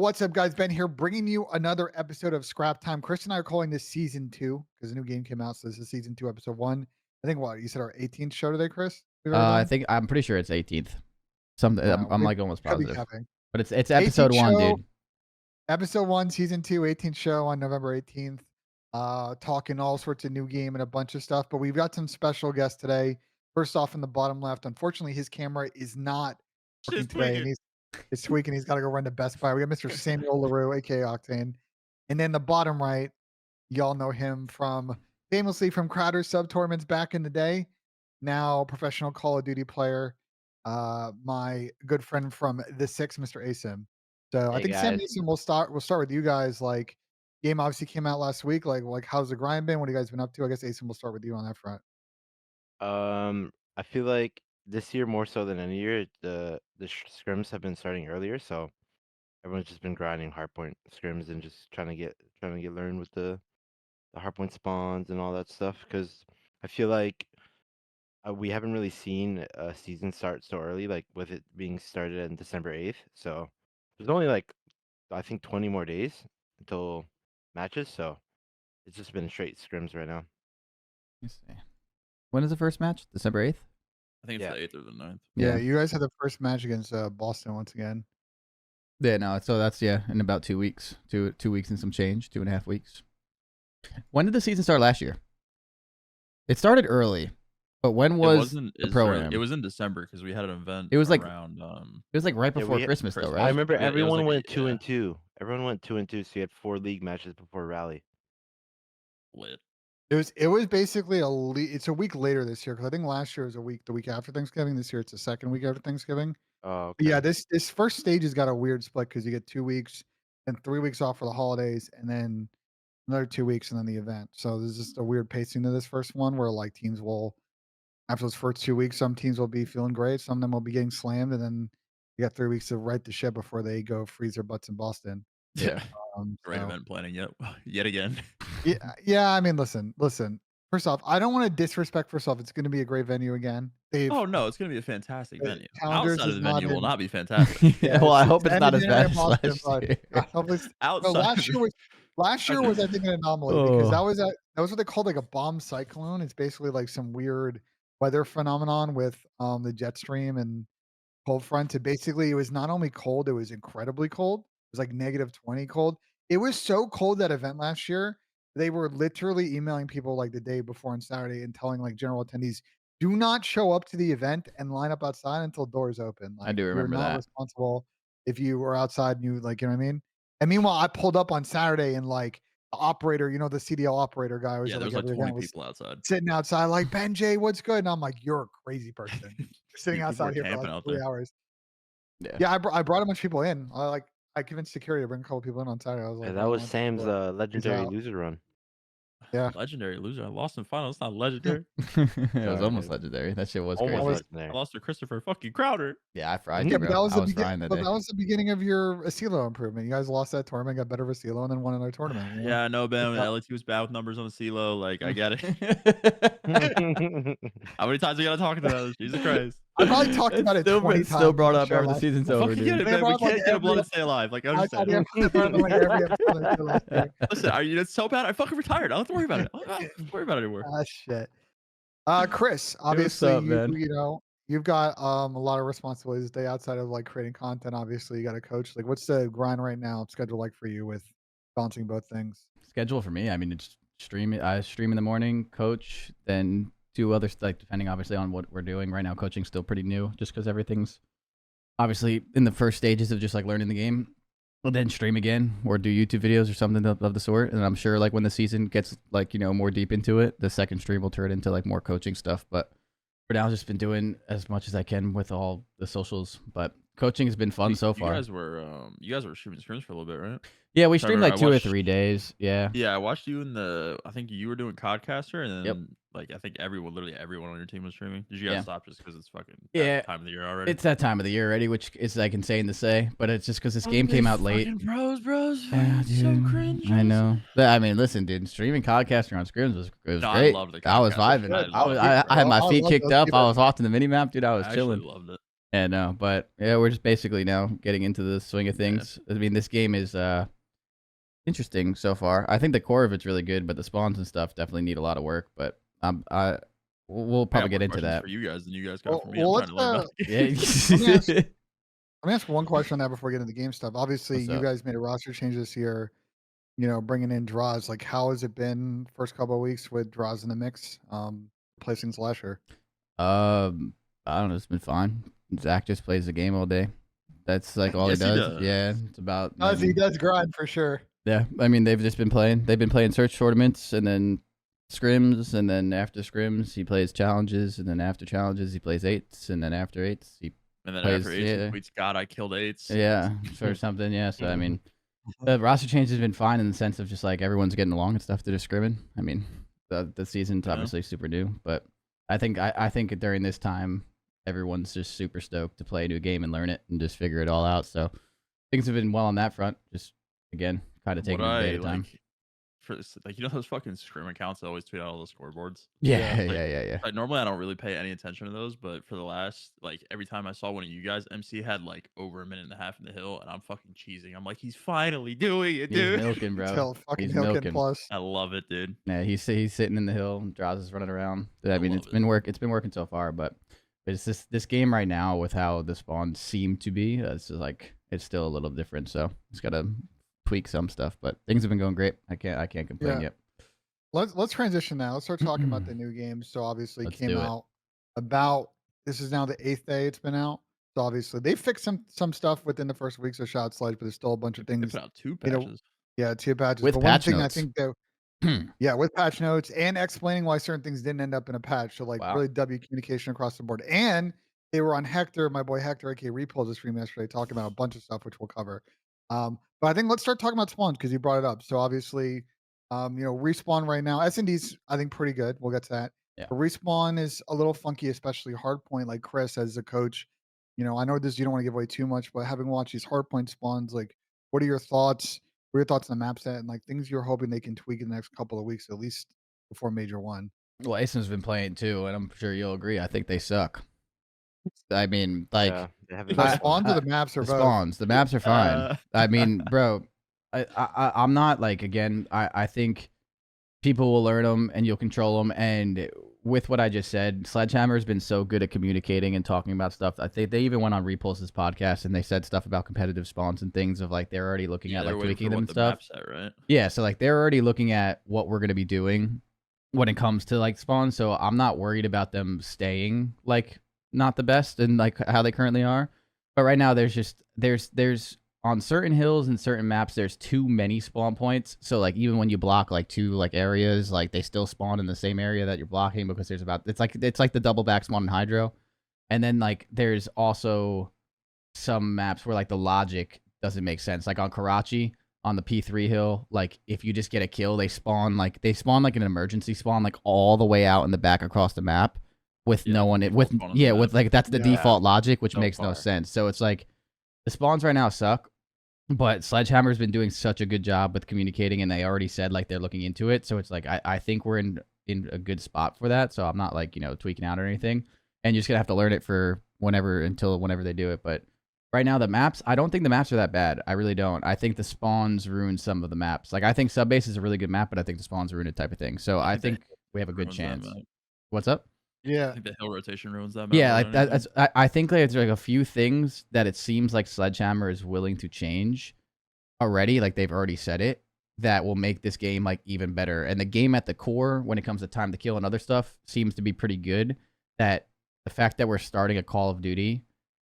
What's up, guys? Ben here, bringing you another episode of Scrap Time. Chris and I are calling this season 2 because a new game came out. So this is season 2, episode 1. I think what you said our 18th show today, Chris. We've already I done? think I'm pretty sure it's 18th. Something I'm We like almost could be positive, capping. but it's 18th episode 1, show, dude. episode 1, season 2, 18th show on November 18th. Talking all sorts of new game and a bunch of stuff. But we've got some special guests today. First off, in the bottom left, unfortunately, his camera is not working today, and it's tweaking. He's got to go run to Best Buy. We got Mr. Samuel LaRue, aka Octane. And then the bottom right, y'all know him from famously from Crowder's sub tournaments back in the day. Now professional Call of Duty player. My good friend from the Six, Mr. Asim. So I Hey think Sam guys. Mason we'll start with you guys. Like game obviously came out last week. Like how's the grind been? What have you guys been up to? I guess Asim will start with you on that front. I feel like this year more so than any year, the scrims have been starting earlier, so everyone's just been grinding hardpoint scrims and just trying to get learned with the hardpoint spawns and all that stuff. Because I feel like we haven't really seen a season start so early, like with it being started on December 8th. So there's only like I think 20 more days until matches, so it's just been straight scrims right now. Let me see. When is the first match? December 8th? I think it's Yeah. the 8th or the 9th. Yeah, you guys had the first match against Boston once again. Yeah, no, so that's in about 2 weeks. 2 weeks and some change, 2.5 weeks. When did the season start last year? It started early, but when was the pro-am? It was in December because we had an event. It was like around. It was like right before Christmas, though, right? I remember Yeah, it was everyone like went 2-2. Everyone went 2-2, so you had 4 league matches before rally. Lit. It was basically it's a week later this year because I think last year was the week after Thanksgiving. This year it's the second week after Thanksgiving. Oh, But okay. yeah, this first stage has got a weird split because you get 2 weeks and 3 weeks off for the holidays, and then another 2 weeks and then the event. So there's just a weird pacing to this first one where like teams will after those first 2 weeks, some teams will be feeling great, some of them will be getting slammed, and then you got 3 weeks to right the ship before they go freeze their butts in Boston. Yeah. Great So event planning yet again. yeah. I mean, listen. First off, I don't want to disrespect. First off, it's going to be a great venue again. Oh no, it's gonna be a fantastic venue. Calendars Outside of is the venue not will in- not be fantastic. Yeah, well, I hope it's and not as in bad as Boston, last but year. hopefully Outside. last year was I think an anomaly because Oh. that was what they called like a bomb cyclone. It's basically like some weird weather phenomenon with the jet stream and cold front. And basically it was not only cold, it was incredibly cold. It was like -20 cold. It was so cold that event last year. They were literally emailing people like the day before on Saturday and telling like general attendees, do not show up to the event and line up outside until doors open. Like, I do remember you're not that. responsible if you were outside and you like, you know what I mean? And meanwhile, I pulled up on Saturday and like the operator, the CDL operator guy was Yeah, at, there's like like every 20 event was people outside. sitting outside like, Ben J, what's good? And I'm like, you're a crazy person. You're sitting People outside were here for camping like out 3 there. hours. Yeah. Yeah, I brought a bunch of people in. I convinced security to bring a couple people in on Saturday. I was like, Yeah, I that don't was want Sam's people legendary out. loser run. Yeah. Legendary loser. I lost in finals. It's not legendary. It was Sorry, almost dude. legendary. That shit was Almost crazy. I legendary. lost to Christopher fucking Crowder. Yeah, I fried Yeah, you, but bro. that was I was frying that day. that was the beginning of your Asilo improvement. You guys lost that tournament, got better of Asilo, and then won another tournament. You know? Yeah, I know, Ben. Yeah. LAT was bad with numbers on the CeeLo. Like, I get it. How many times we gotta talk about this? Jesus Christ. I probably talked about it 20 times. Still brought up on the after the show season's Well, over, fucking get dude. it, Man, man. bro, We I'm like can't get a blood every- and stay alive. Like, I last. I understand. tried to have like every episode until last year. Listen, it's so bad. I fucking retired. I don't have to worry about it. I don't have to worry about it anymore. Ah, shit. Chris, obviously, up, man? you've got a lot of responsibilities today outside of like creating content. Obviously, you got a coach. Like, what's the grind right now? Schedule like for you with balancing both things? Schedule for me, I mean, it's stream. I stream in the morning, coach, then do other like depending obviously on what we're doing right now. Coaching's still pretty new, just because everything's obviously in the first stages of just like learning the game. But then stream again or do YouTube videos or something of the sort. And I'm sure like when the season gets like more deep into it, the second stream will turn into like more coaching stuff. But for now, I've just been doing as much as I can with all the socials. But coaching has been fun so far. You guys were shooting scrims for a little bit, right? Yeah, we streamed like I 2 or watched- 3 days. Yeah. Yeah, I watched you in I think you were doing Codcaster, and then Yep. like I think literally everyone on your team was streaming. Did you guys Yeah. stop just because it's fucking Yeah. that time of the year already? It's that time of the year already, which is like insane to say, but it's just because this game came out late. Bros. Yeah, So dude, cringe. I know. But I mean, listen, dude, streaming Codcaster on Scrims was No, I great. loved the I was Codcaster. vibing. I I loved it, had my bro. I feet love kicked those up. people. I was watching the mini map, dude. I was I actually chilling. loved it. Yeah, no, but yeah, we're just basically now getting into the swing of Yeah. things. I mean, this game is interesting so far. I think the core of it's really good, but the spawns and stuff definitely need a lot of work. But we'll I probably got get more into questions that. for you guys than you guys got Well, for me. I'm well, trying let's to learn about the Yeah. game. let me ask let me ask one question on that before we get into the game stuff. Obviously, What's you up? guys made a roster change this year. Bringing in Draws. Like, how has it been first couple of weeks with Draws in the mix? Replacing Slasher. Um, I don't know. It's been fine. Zach just plays the game all day. That's like all he Yes, he does. does. Yeah, it's about. I Does he mean, does grind for sure. yeah. I mean, they've just been playing. They've been playing search tournaments and then scrims, and then after scrims he plays challenges, and then after challenges he plays eights, and then after eights he And then plays. after eights, he tweets, "God, I killed eights." Yeah, or something. Yeah. So I mean, the roster change has been fine in the sense of just like everyone's getting along and stuff. They're just scrimming. I mean, the season's Yeah. obviously super new, but I think during this time everyone's just super stoked to play a new game and learn it and just figure it all out. So things have been well on that front. Just again, kind of What taking it a day I at a time. like for this, like those fucking scrim accounts that always tweet out all the scoreboards. Yeah, Yeah. yeah. Like normally I don't really pay any attention to those, but for the last like every time I saw one of you guys, MC had like over a minute and a half in the hill, and I'm fucking cheesing. I'm like, he's finally doing it, He's dude. milking, bro. Till fucking He's Hilkin milking. plus. I love it, dude. Yeah, he's sitting in the hill. Drazah is running around. I mean, love it's it. been It's been working so far, but it's this game right now with how the spawns seem to be. It's just like it's still a little different. So it's got to tweak some stuff, but things have been going great. I can't complain Yeah. yet. Let's transition now. Let's start talking about the new games. So obviously Let's came do it. out about this is now the 8th day it's been out. So obviously they fixed some stuff within the first week, so shout out Sledge, but there's still a bunch of They things. put out 2 You know, patches. yeah, 2 patches. With But one patch thing I notes. think that yeah, with patch notes and explaining why certain things didn't end up in a patch. So like Wow. really W communication across the board. And they were on Hector, my boy Hector, aka Repo's the stream yesterday, talking about a bunch of stuff which we'll cover. But I think let's start talking about spawns because you brought it up. So obviously, respawn right now. S&D's I think pretty good. We'll get to that. Yeah. But respawn is a little funky, especially hardpoint. Like Chris as a coach, I know this you don't want to give away too much, but having watched these hardpoint spawns, like, what are your thoughts? What are your thoughts on the map set and like things you're hoping they can tweak in the next couple of weeks, at least before Major One? Well, Asim's been playing too, and I'm sure you'll agree. I think they suck. I mean, like Yeah, they have The been spawns or disappointing. the maps or the both? spawns, the maps are fine. I mean, bro, I'm not like again. I think people will learn them and you'll control them. And with what I just said, Sledgehammer has been so good at communicating and talking about stuff. I think they even went on Repulse's podcast and they said stuff about competitive spawns and things of like they're already looking at they're like waiting tweaking for them what and the stuff. map's at, right? Yeah, so like they're already looking at what we're gonna be doing when it comes to like spawns. So I'm not worried about them staying like not the best and like how they currently are. But right now there's on certain hills and certain maps there's too many spawn points. So like even when you block like two like areas, like they still spawn in the same area that you're blocking because there's about it's like the double back spawn in Hydro. And then like there's also some maps where like the logic doesn't make sense. Like on Karachi on the P3 hill, like if you just get a kill, they spawn like an emergency spawn like all the way out in the back across the map with Yeah, no one default with spawn on the yeah, map. with like that's the Yeah. default logic, which So makes no far. sense. So it's like the spawns right now suck, but Sledgehammer's been doing such a good job with communicating and they already said like they're looking into it. So it's like I think we're in a good spot for that. So I'm not like, tweaking out or anything. And you're just gonna have to learn it for whenever they do it. But right now the maps, I don't think the maps are that bad. I really don't. I think the spawns ruin some of the maps. Like I think Subbase is a really good map, but I think the spawns ruin it type of thing. So I think we have a good ruins that chance. map. What's up? I Yeah. think the hill rotation ruins that map. Yeah, more like than that, anything. I think like there's like a few things that it seems like Sledgehammer is willing to change already. Like they've already said it that will make this game like even better. And the game at the core, when it comes to time to kill and other stuff, seems to be pretty good. That the fact that we're starting a Call of Duty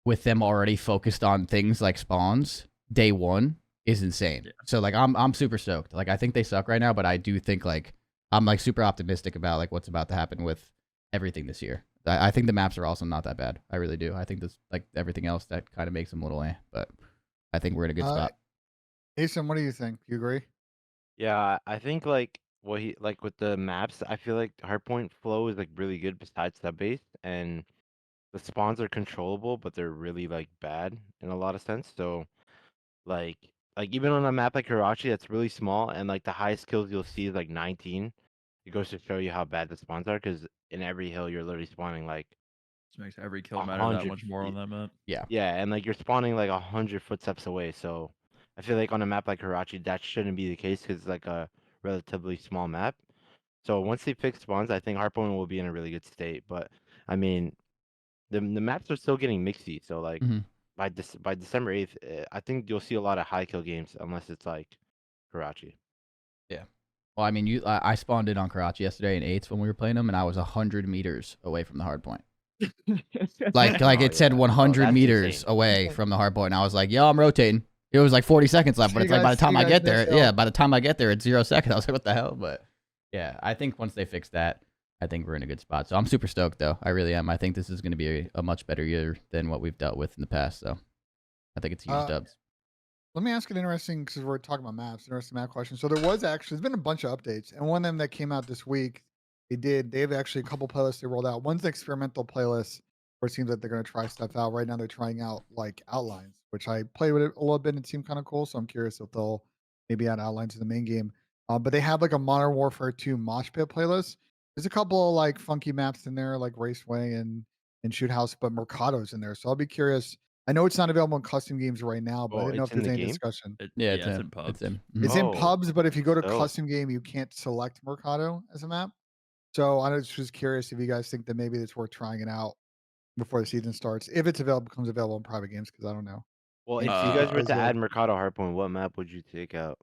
with them already focused on things like spawns day one is insane. Yeah. So like I'm super stoked. Like I think they suck right now, but I do think like I'm like super optimistic about like what's about to happen with everything this year. I think the maps are also not that bad. I really do. I think this like everything else that kind of makes them a little but I think we're in a good spot. Asim, what do you think? You agree? Yeah, I think like what he like with the maps, I feel like hardpoint flow is like really good besides sub base, and the spawns are controllable, but they're really like bad in a lot of sense. So like even on a map like Karachi that's really small and like the highest kills you'll see is like 19. It goes to show you how bad the spawns are because in every hill you're literally spawning like This makes every kill matter that 100 much more on that map. Yeah. Yeah, and like you're spawning like 100 footsteps away. So I feel like on a map like Karachi, that shouldn't be the case because it's like a relatively small map. So once they fix spawns, I think Hardpoint will be in a really good state. But I mean, the maps are still getting mixy. So like Mhm. by December 8th, I think you'll see a lot of high kill games unless it's like Karachi. Yeah. Well, I mean, I spawned in on Karachi yesterday in 8s when we were playing them, and I was 100 meters away from the hard point. Like Oh, it said yeah. 100 that's meters insane. away from the hard point, and I was like, yo, I'm rotating. It was like 40 seconds left, but See it's you like by the guys- see time you I guys get next there, yeah, hill. by the time I get there, it's 0 seconds. I was like, what the hell? But yeah, I think once they fix that, I think we're in a good spot. So I'm super stoked, though. I really am. I think this is going to be a much better year than what we've dealt with in the past. So I think it's huge dubs. Let me ask an interesting, because we're talking about maps, interesting map question. So there's been a bunch of updates, and one of them that came out this week, they have actually a couple playlists they rolled out. One's an experimental playlist where it seems like they're going to try stuff out. Right now they're trying out like outlines, which I played with it a little bit and it seemed kind of cool. So I'm curious if they'll maybe add outlines to the main game. But they have like a Modern Warfare 2 Mosh Pit playlist. There's a couple of like funky maps in there, like Raceway and Shoot House, but Mercado's in there. So I'll be curious. I know it's not available in custom games right now, but I Oh, didn't know it's if in there's the any game? discussion. Yeah, it's it's in in pubs. It's in. It's in Oh, pubs, but if you go to dope. custom game, you can't select Mercado as a map. So I was just curious if you guys think that maybe it's worth trying it out before the season starts, if it's available, becomes available in private games, because I don't know. Well, And if if you you guys were guys to add would. Mercado Hardpoint, what map would you take out?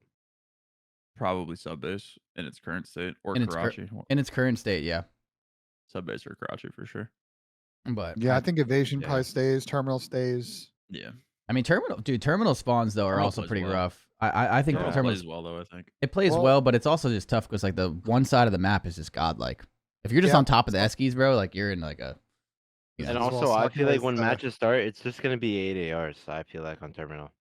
Probably Subbase in its current state or In its Karachi. in its current state, yeah. Subbase or Karachi for sure. But Yeah, I think Evasion Yeah. probably stays, Terminal stays. Yeah. I mean, terminal spawns though are Terminal also plays pretty well. rough. I think Yeah. terminal Plays well though, I think. it plays Well- well, but it's also just tough because like the one side of the map is just godlike. If you're just Yeah. on top of the Eskies, bro, like you're in like a. You know, And as well also, I sucking feel like with, when matches start, it's just gonna be 8 ARs. I feel like on Terminal,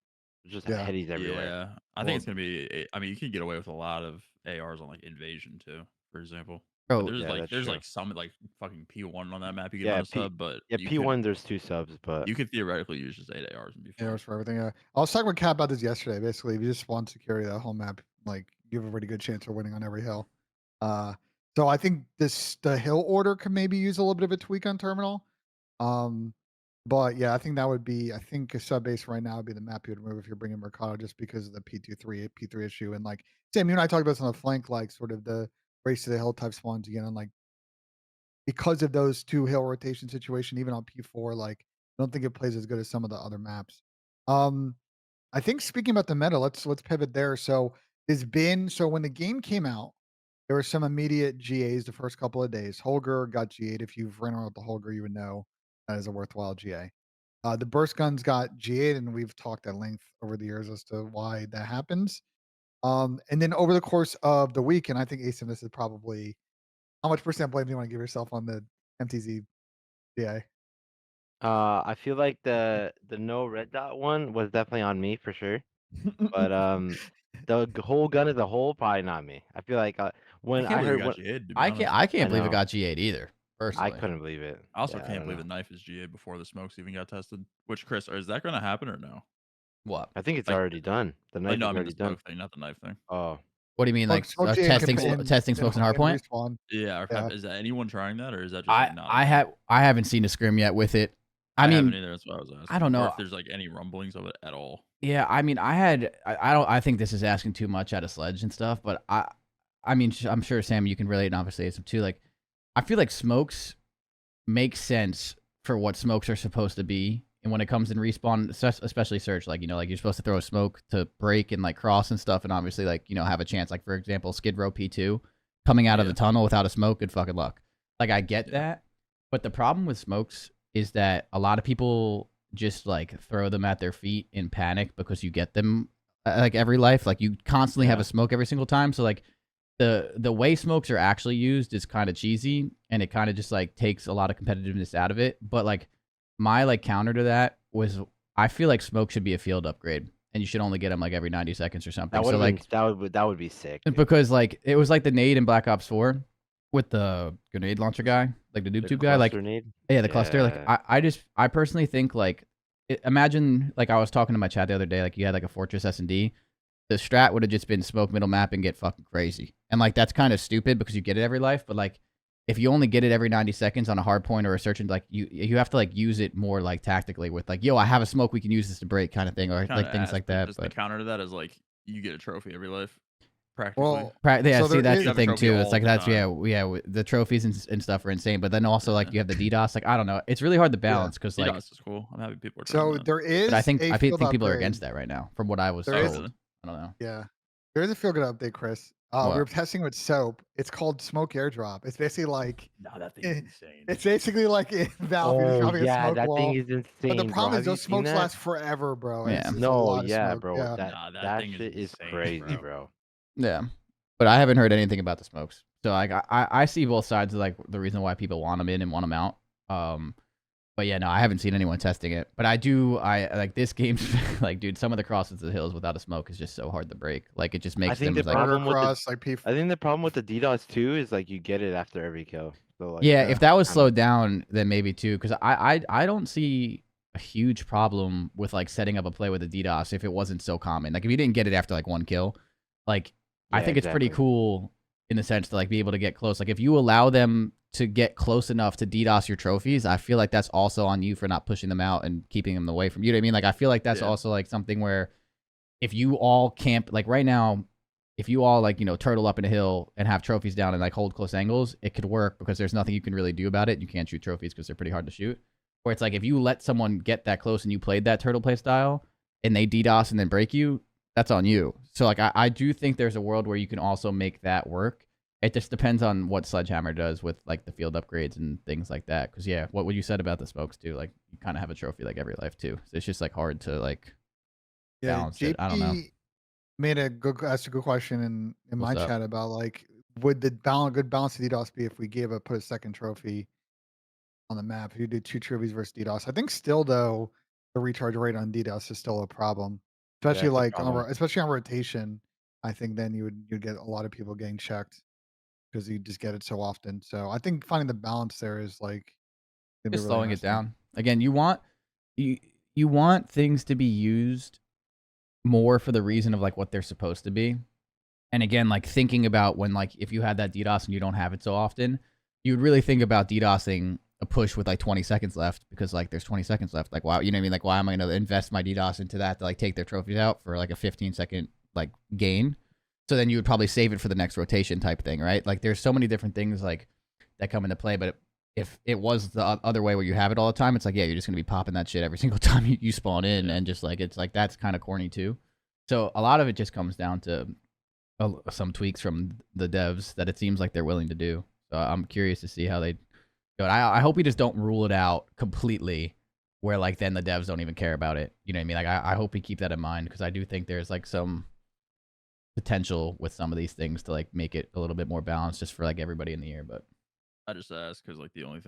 There's just Yeah. headies everywhere. Yeah. I think it's gonna be. I mean, you can get away with a lot of ARs on like Invasion too, for example. bro, There's Yeah, that's there's true. like some like fucking P1 on that map you get Yeah, on a sub, but Yeah, you P1 there's 2 subs, but you could theoretically use just 8 ARs and be fine. arrows for everything. Yeah. I was talking with Cat about this yesterday. Basically, if you just spawn security that whole map, like you have a pretty good chance of winning on every hill. So I think the hill order could maybe use a little bit of a tweak on Terminal. But yeah, I think that would be. I think a sub base right now would be the map you would remove if you're bringing Mercado, just because of the P3 issue. And like Sam, you and I talked about this on the flank, like sort of the race to the hill type spawns again, and like because of those two hill rotation situation, even on P4, like I don't think it plays as good as some of the other maps. I think speaking about the meta, let's pivot there. So when the game came out, there were some immediate GAs the first couple of days. Holger got GA'd. If you've ran around with the Holger, you would know that is a worthwhile GA. The burst guns got GA'd, and we've talked at length over the years as to why that happens. And then over the course of the week, and I think Asim, this is probably how much percent blame do you want to give yourself on the MTZ GA? I feel like the no red dot one was definitely on me for sure. But the whole gun as a whole, probably not me. I feel like when I can't I believe heard it what got GA'd, to be I honest. can't believe it know. got G8 either. Personally, I couldn't believe it. I also Yeah, can't don't believe know. the knife is GA before the smokes even got tested. Which Chris, is that going to happen or no? What? I think it's Like- already done. The knife no, is I mean already the done. smoke thing, not the knife thing. Oh, What do you mean, like Smoke GA testing can testing pin smokes in and hardpoint? respawn. Yeah, Yeah. is that anyone trying that, or is that just like, not? I haven't seen a scrim yet with it. I haven't mean, either. That's what I was asking. I don't know. Or if there's like any rumblings of it at all. yeah, I mean, I think this is asking too much out of Sledge and stuff, but I mean, I'm sure Sam, you can relate, and obviously Asim too. Like, I feel like smokes make sense for what smokes are supposed to be, and when it comes in respawn, especially search, like like you're supposed to throw a smoke to break and like cross and stuff, and obviously like have a chance. Like for example, Skid Row P2 coming out of the tunnel without a smoke, good fucking luck. Like I get that, but the problem with smokes is that a lot of people just like throw them at their feet in panic because you get them like every life. Like you constantly have a smoke every single time. So like the way smokes are actually used is kind of cheesy, and it kind of just like takes a lot of competitiveness out of it. But like my like counter to that was I feel like smoke should be a field upgrade, and you should only get them like every 90 seconds or something. that would So like that would be sick. because like it was like the nade in Black Ops 4 with the grenade launcher guy, like the noob tube guy, like Grenade? yeah, the cluster. Like I personally think like imagine like I was talking to my chat the other day, like you had like a Fortress S&D. The strat would have just been smoke middle map and get fucking crazy. And like that's kind of stupid because you get it every life, but like if you only get it every 90 seconds on a hard point or a search, and like you have to like use it more like tactically with like, yo, I have a smoke, we can use this to break kind of thing, or Kinda like things ass, like but that. just the But counter to that is like you get a trophy every life, practically. Well, yeah, so see, there that's is the have a thing trophy too. It's all like the that's time. the trophies and stuff are insane. But then also like Yeah. you have the DDoS. Like I don't know, it's really hard to balance because like, DDoS is cool. I'm happy people are trying so that. there but I is think a I field think people are upgrade. against that right now, from what I was There Oh, is told. really? I don't know. Yeah. There is a feel good update, Chris. We were What? testing with soap. It's called smoke airdrop. It's basically like No, that thing eh, is insane. it's basically like in Valve. You're just Oh dropping a yeah, smoke that thing wall. is But the insane, bro. problem is Have you those seen smokes that? last forever, bro. And Yeah. it's a No, lot of yeah, smoke. bro. Yeah. Nah, that That thing is shit is insane, crazy, bro. bro. Yeah, but I haven't heard anything about the smokes. So like I see both sides of like the reason why people want them in and want them out. But yeah, no, I haven't seen anyone testing it. But I like this game's like, dude, some of the crosses to the hills without a smoke is just so hard to break. Like it just I makes think them the like, problem with the Cross, like P. I think the problem with the DDoS too is like you get it after every kill. So like yeah, Yeah, if that was kinda- slowed down, then maybe too. Because I don't see a huge problem with like setting up a play with a DDoS if it wasn't so common. Like if you didn't get it after like one kill, like I Yeah, think it's pretty exactly. cool in the sense to like be able to get close. Like if you allow them to get close enough to DDoS your trophies, I feel like that's also on you for not pushing them out and keeping them away from you. Know what I mean? Like I feel like that's Yeah. also like something where if you all camp like right now, if you all like, you know, turtle up in a hill and have trophies down and like hold close angles, it could work because there's nothing you can really do about it. You can't shoot trophies because they're pretty hard to shoot. Or it's like if you let someone get that close and you played that turtle play style and they DDoS and then break you, that's on you. So like I do think there's a world where you can also make that work. It just depends on what Sledgehammer does with like the field upgrades and things like that. Because yeah, what you said about the smokes too, like you kind of have a trophy like every life too. So it's just like hard to like Yeah, balance it. I don't know. JP made asked a good question in my What's up? chat about like would the good balance of DDoS be if we put a second trophy on the map? If you do two trophies versus DDoS, I think still though the recharge rate on DDoS is still a problem, Yeah, especially it's a like problem. especially on rotation. I think then you'd get a lot of people getting checked because you just get it so often. So I think finding the balance there is like gonna be Just really slowing it interesting. down. Again, you want things to be used more for the reason of like what they're supposed to be. And again, like thinking about when like if you had that DDoS and you don't have it so often, you would really think about DDoSing a push with like 20 seconds left because like there's 20 seconds left. Like wow, you know what I mean? Like why am I gonna invest my DDoS into that to like take their trophies out for like a 15-second like gain? So then you would probably save it for the next rotation type thing, right? Like there's so many different things like that come into play, but if it was the other way where you have it all the time, it's like, yeah, you're just going to be popping that shit every single time you spawn in. Yeah. And just like, it's like, that's kind of corny too. So a lot of it just comes down to some tweaks from the devs that it seems like they're willing to do. So I'm curious to see how they do it. I hope we just don't rule it out completely where like then the devs don't even care about it. You know what I mean? Like I hope we keep that in mind because I do think there's like some potential with some of these things to like make it a little bit more balanced just for like everybody in the year. But I just asked because like the only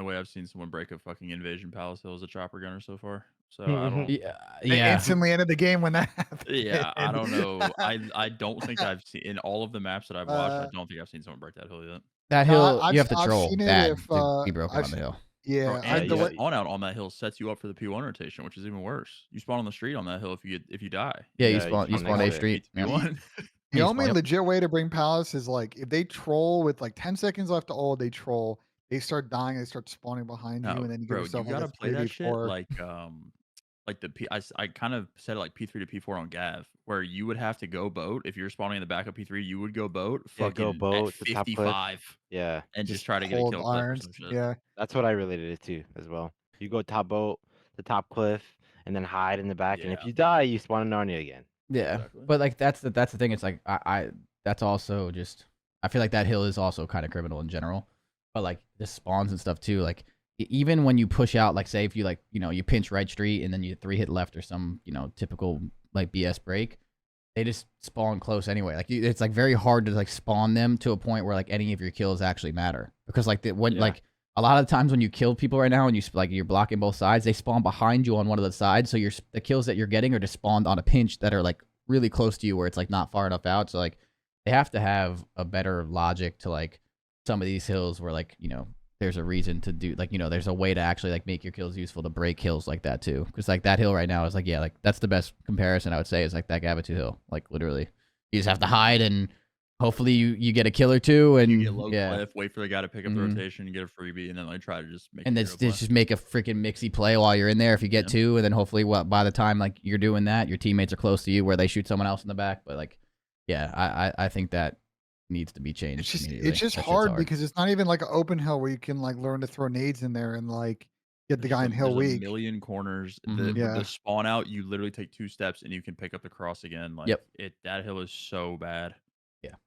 way I've seen someone break a fucking Invasion Palace Hill is a chopper gunner so far. So I don't. yeah, They yeah. instantly ended the game when that happened. Yeah, I don't know. I don't think I've seen in all of the maps that I've watched. I Uh, don't think I've seen someone break that hill yet. That No, hill, you have to I've troll seen it bad if to be broken I've on the hill. Bro, yeah, Yeah, and the the you way spawn out on that hill sets you up for the P1 rotation, which is even worse. You spawn on the street on that hill if you die. Yeah, Yeah, you you spawn spawn A next to it. street. P Yep. P1. the You only spawn- legit way to bring Palace is like if they troll with like 10 seconds left to ult, they troll. They start dying, they start spawning behind you, No, and then you give bro, you yourself like gotta a play that shit 3v4. like the I kind of said it like P3 to P4 on Gav, where you would have to go boat if you're spawning in the back of P3. You would go boat, Yeah, fucking go at boat to top cliff. 55, Yeah, and just try to get a hold kill clip or irons. some shit. Yeah. that's what I related it to as well. You go top boat, the top cliff, and then hide in the back. And if Yeah. you die, you spawn in Narnia again. Yeah, Exactly. but like that's the thing. It's like I that's also just I feel like that hill is also kind of criminal in general. But like the spawns and stuff too. Like even when you push out, like say if you like you pinch right street and then you 3-hit left or some typical like BS break, they just spawn close anyway. Like it's like very hard to like spawn them to a point where like any of your kills actually matter because like when Yeah. like a lot of the times when you kill people right now and you're blocking both sides, they spawn behind you on one of the sides. So the kills that you're getting are just spawned on a pinch that are like really close to you where it's like not far enough out. So like they have to have a better logic to like some of these hills where like there's a reason to do like there's a way to actually like make your kills useful to break hills like that too. Because like that hill right now is like like that's the best comparison I would say is like that Gavatu hill. Like literally, you just have to hide and hopefully you get a kill or two, and You get low yeah. cliff, wait for the guy to pick up the rotation, and get a freebie, and then like try to just make And a then hero play. just make a freaking mixy play while you're in there if you get two, and then hopefully by the time like you're doing that, your teammates are close to you where they shoot someone else in the back. But like, yeah, I think that needs to be changed. It's just hard because it's not even like an open hill where you can like learn to throw nades in there and like get the guy in hill There's weak. a million corners. Mhm. The spawn out, you literally take 2 steps and you can pick up the cross again. Like that hill is so bad.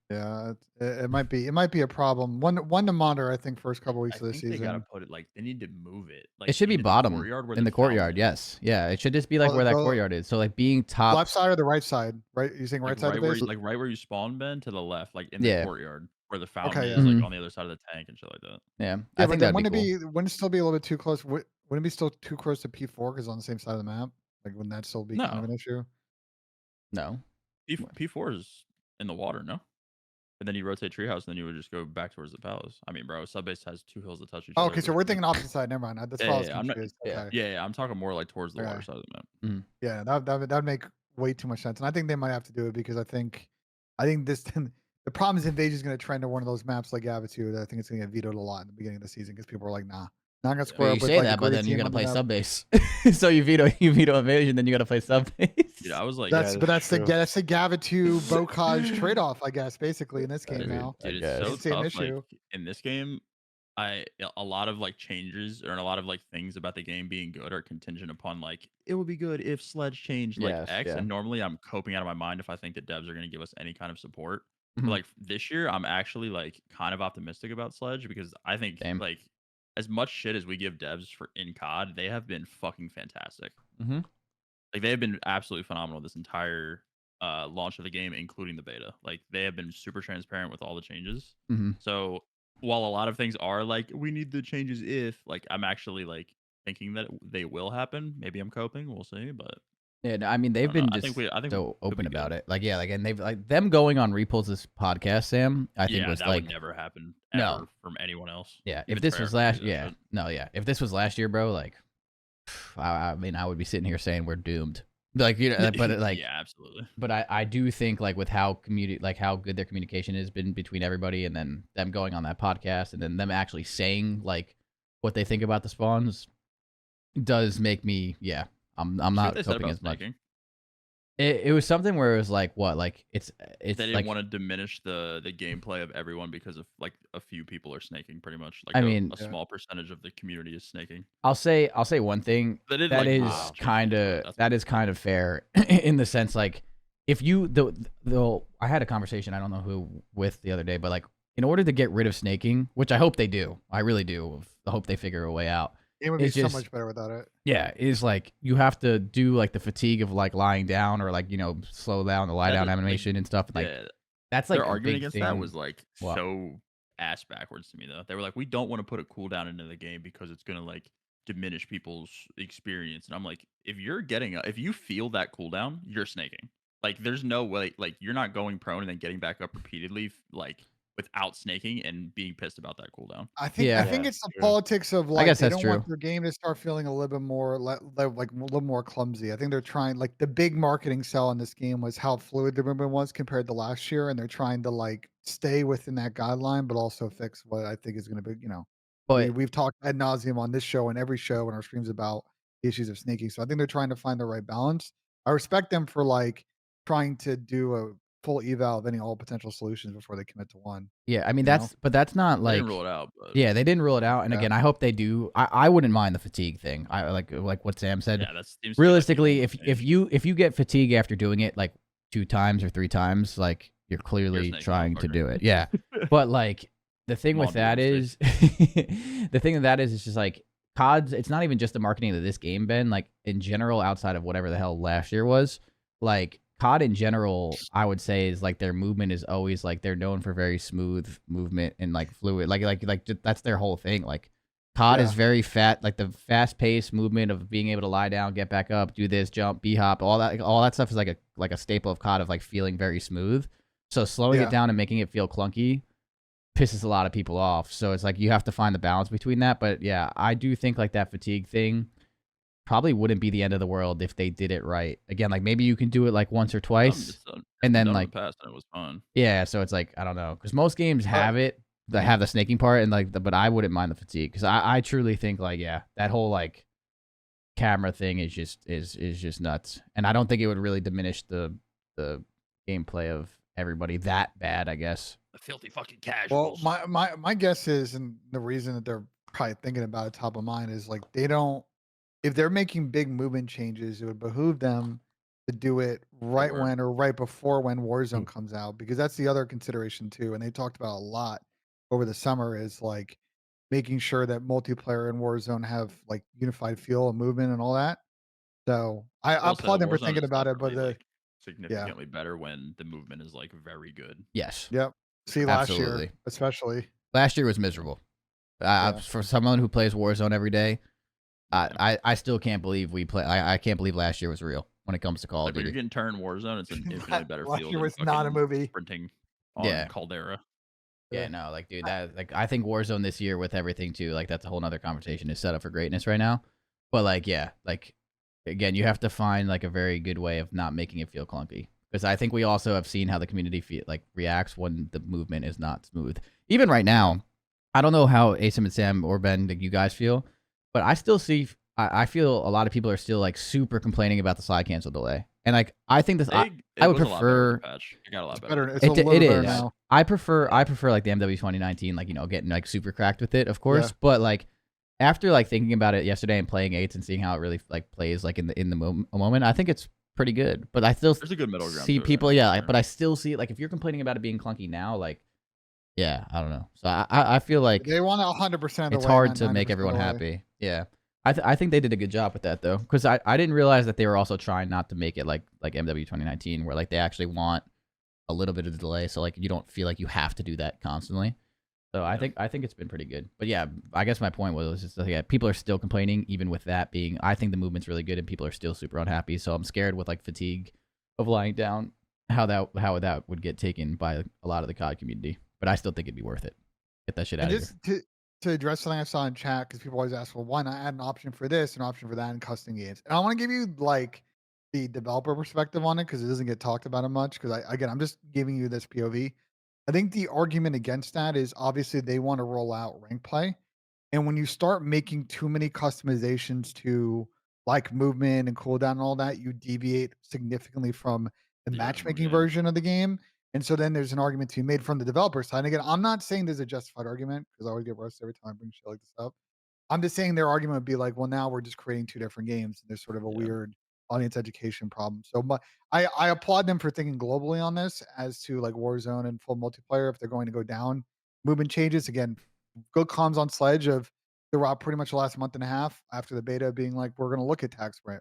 Yeah, it might be a problem. One to monitor, I think, first couple weeks of the season. They gotta put it like they need to move it. Like it should be bottom in the courtyard. is. Yes, yeah, it should just be like where that courtyard is. So like being top left side or the right side, right? You're saying right like side right of the where base? like right where you spawn, Ben, to the left, like in the courtyard where the fountain is, yeah. like on the other side of the tank and shit like that. Yeah, Yeah, I but think then that'd be wouldn't it still be a little bit too close? Wouldn't it be still too close to P4 because on the same side of the map? Like, wouldn't that still be kind of an issue? No. P4 is in the water, no? And then you rotate treehouse, and then you would just go back towards the palace. I mean, bro, subbase has 2 hills that touch each other. Okay, so we're thinking opposite side. Never mind. That's why I was confused. Yeah, I'm talking more like towards the water side of the map. Yeah, that'd make way too much sense, and I think they might have to do it because I think this the problem is Invasion is going to trend to one of those maps like Gavitude. I think it's going to get vetoed a lot in the beginning of the season because people are like, nah, not going to square up you with say like that, a but great then you're team gonna on the play map. subbase. So you veto Invasion, then you gotta play subbase. Dude, I was like, that's the Gavitude Bocage trade off, I guess, basically in this game now. Dude, it's so tough. Like in this game, a lot of like changes or a lot of like things about the game being good are contingent upon like it would be good if Sledge changed like X. And normally I'm coping out of my mind if I think that devs are gonna give us any kind of support. But like this year, I'm actually like kind of optimistic about Sledge because I think like as much shit as we give devs for in COD, they have been fucking fantastic. Like they have been absolutely phenomenal this entire launch of the game, including the beta. Like they have been super transparent with all the changes. So while a lot of things are like we need the changes if like I'm actually like thinking that they will happen. Maybe I'm coping. We'll see. But yeah, I mean they've been just so open about it. Like yeah, like and they've like them going on Repulse's podcast, Sam. I think was that like would never happen ever from anyone else. Yeah, if this was last if this was last year, bro, like I mean I would be sitting here saying we're doomed. Like but like yeah, absolutely. But I do think like with how how good their communication has been between everybody, and then them going on that podcast, and then them actually saying like what they think about the spawns, does make me I'm not coping as much. It was something where it was like what it's they didn't like, want to diminish the gameplay of everyone because of like a few people are snaking pretty much. Like I mean a small percentage of the community is snaking. I'll say one thing that is kind of fair in the sense like if you I had a conversation I don't know who with the other day, but like in order to get rid of snaking, which I hope they do, I really do, I hope they figure a way out. It would be so much better without it. Yeah, is like you have to do like the fatigue of like lying down or like slow down the lie down animation and stuff. Like that's like their argument against thing. That was like so ass backwards to me though. They were like, we don't want to put a cooldown into the game because it's gonna like diminish people's experience. And I'm like, if you feel that cooldown, you're snaking. Like there's no way like you're not going prone and then getting back up repeatedly like without snaking and being pissed about that cooldown. I think it's the politics of like they don't want their game to start feeling a little bit more like a little more clumsy. I think they're trying like the big marketing sell in this game was how fluid the movement was compared to last year, and they're trying to like stay within that guideline, but also fix what I think is going to be But we've talked ad nauseum on this show and every show in our streams about the issues of sneaking. So I think they're trying to find the right balance. I respect them for like trying to do a full eval of all potential solutions before they commit to one. Yeah, I mean that's not like they didn't rule it out. But... Yeah, they didn't rule it out, and again, I hope they do. I wouldn't mind the fatigue thing. I like what Sam said. Yeah, that seems realistically, if you get fatigue after doing it like 2 times or 3 times, like you're clearly trying to do it. Yeah, but like the thing with that is, the thing with that is, it's just like CODs. It's not even just the marketing of this game, Ben. Like in general, outside of whatever the hell last year was, like. COD in general, I would say, is like their movement is always like they're known for very smooth movement and like fluid, like that's their whole thing. Like COD is very like the fast paced movement of being able to lie down, get back up, do this, jump, b-hop, all that stuff is like a staple of COD of like feeling very smooth. So slowing it down and making it feel clunky pisses a lot of people off. So it's like you have to find the balance between that. But yeah, I do think like that fatigue thing probably wouldn't be the end of the world if they did it right. Again, like maybe you can do it like once or twice. And then done in like the past, and it was fun. yeah, so it's like I don't know because most games have it. They have the snaking part and like, but I wouldn't mind the fatigue because I truly think like that whole like camera thing is just nuts, and I don't think it would really diminish the gameplay of everybody that bad. I guess. The filthy fucking Well, casuals. my guess is, and the reason that they're probably thinking about it top of mind is like they don't. If they're making big movement changes, it would behoove them to do it right were. when or right before when Warzone comes out, because that's the other consideration too. And they talked about a lot over the summer is like making sure that multiplayer and Warzone have like unified feel and movement and all that. So I Also, applaud them for Warzone thinking is about it, but definitely like yeah, significantly better when the movement is like very good. Yes. yep. See, last year Absolutely. especially. Last year was miserable. Yeah. For someone who plays Warzone every day, I still can't believe we play. I can't believe last year was real when it comes to Call Like of when Duty. you're getting turned Warzone, it's an infinitely better Last feel year than was not a fucking movie. sprinting on Yeah. Caldera. Yeah, no, like dude, that like I think Warzone this year with everything too, like that's a whole nother conversation is set up for greatness right now. But like, yeah, like again, you have to find like a very good way of not making it feel clunky. Because I think we also have seen how the community reacts when the movement is not smooth. Even right now, I don't know how Asim and Sam or Ben, you guys feel, but I still see. I feel a lot of people are still like super complaining about the slide cancel delay, and like I think this. I would prefer. It got a lot better. better. It's a little better is. now. I prefer like the MW 2019, like getting like super cracked with it, of course. Yeah. But like after like thinking about it yesterday and playing eights and seeing how it really like plays like in the moment, I think it's pretty good. But I still There's a good middle ground. see people, but I still see like if you're complaining about it being clunky now, like yeah, I don't know. So I feel like they want 100%. It's hard to make everyone happy. Yeah. I think they did a good job with that though, because I didn't realize that they were also trying not to make it like MW 2019, where like they actually want a little bit of delay, so like you don't feel like you have to do that constantly. So I think it's been pretty good. But yeah, I guess my point was just like, yeah, people are still complaining even with that being. I think the movement's really good and people are still super unhappy. So I'm scared with like fatigue of lying down how that would get taken by a lot of the COD community. But I still think it'd be worth it. Get that shit out of here. To address something I saw in chat, because people always ask, well, why not add an option for this, an option for that in custom games? And I want to give you like the developer perspective on it because it doesn't get talked about it much. Because I'm just giving you this POV. I think the argument against that is obviously they want to roll out rank play. And when you start making too many customizations to like movement and cooldown and all that, you deviate significantly from the matchmaking version of the game. And so then there's an argument to be made from the developer side. And again, I'm not saying there's a justified argument because I always get roasted every time I bring shit like this up. I'm just saying their argument would be like, well, now we're just creating two different games. And there's sort of a weird audience education problem. So I applaud them for thinking globally on this as to like Warzone and full multiplayer. If they're going to go down movement changes, again, good comms on Sledge of throughout pretty much the last month and a half after the beta being like, we're going to look at tax sprint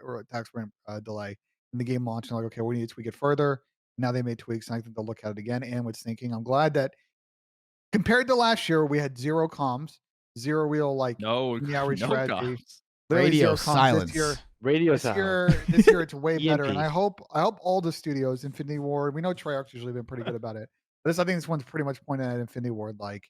delay in the game launch. And like, okay, we need to tweak it further. Now they made tweaks, and I think they'll look at it again. And with syncing, I'm glad that compared to last year, we had zero comms, zero real like outreach strategy. Radio silence. This year it's way better, and I hope all the studios, Infinity Ward. We know Treyarch's usually been pretty good about it. But I think this one's pretty much pointed at Infinity Ward. Like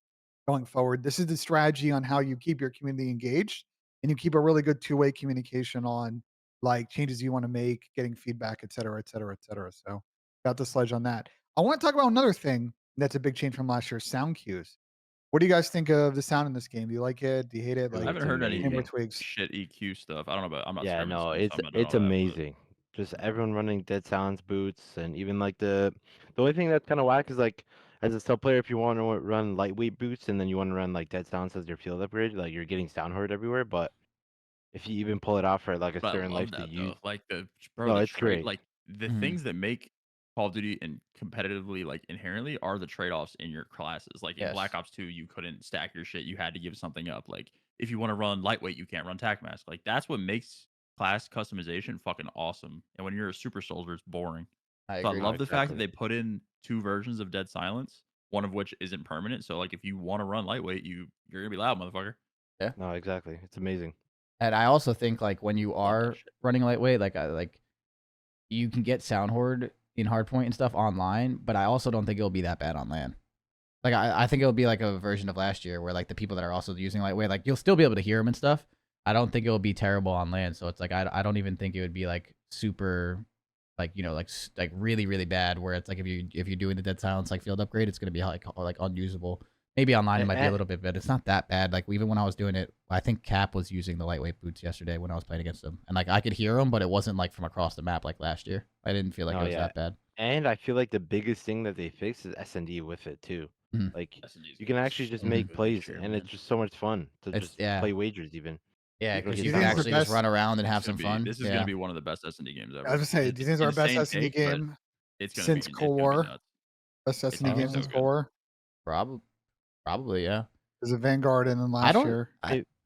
going forward, this is the strategy on how you keep your community engaged and you keep a really good two-way communication on like changes you want to make, getting feedback, et cetera, et cetera, et cetera. So got the Sledge on that. I want to talk about another thing that's a big change from last year: sound cues. What do you guys think of the sound in this game? Do you like it? Do you hate it? Like, I haven't heard any tweaks. shit EQ stuff. I don't know about. I'm not. Yeah, no, it's that, amazing. Just everyone running dead silence boots, and even like the only thing that's kind of whack is like as a sub player, if you want to run lightweight boots and then you want to run like dead silence as your field upgrade, like you're getting sound horde everywhere. But if you even pull it off for like a certain life to use, like it's great. Like the things that make Call of Duty and competitively like inherently are the trade-offs in your classes. Like in Black Ops 2, you couldn't stack your shit; you had to give something up. Like if you want to run lightweight, you can't run tac mask. Like that's what makes class customization fucking awesome. And when you're a super soldier, it's boring. I agree. So I love the fact that they put in two versions of Dead Silence, one of which isn't permanent. So like if you want to run lightweight, you're gonna be loud, motherfucker. Yeah. No, exactly. It's amazing. And I also think like when you are running lightweight, like you can get sound horde in hardpoint and stuff online, but I also don't think it'll be that bad on LAN. Like I think it'll be like a version of last year where like the people that are also using lightweight, like you'll still be able to hear them and stuff. I don't think it'll be terrible on LAN. So it's like I don't even think it would be like super like like really really bad, where it's like if you're doing the dead silence like field upgrade, it's gonna be like unusable. Maybe online it might be a little bit, but it's not that bad. Like even when I was doing it, I think Cap was using the lightweight boots yesterday when I was playing against him, and like I could hear him, but it wasn't like from across the map like last year. I didn't feel like it was that bad. And I feel like the biggest thing that they fixed is S&D with it too. Like you can actually just make plays, and it's just so much fun to just play wagers even. Yeah, You don't because get you can time actually just run around and have some fun. This is gonna be one of the best S&D games I was ever. gonna say, do you think it's our best Insane S&D take, but game it's gonna since be Cold War? nuts. Best It's S&D gonna be game so since good. Cold War? Probably, yeah. Is it Vanguard and then last year?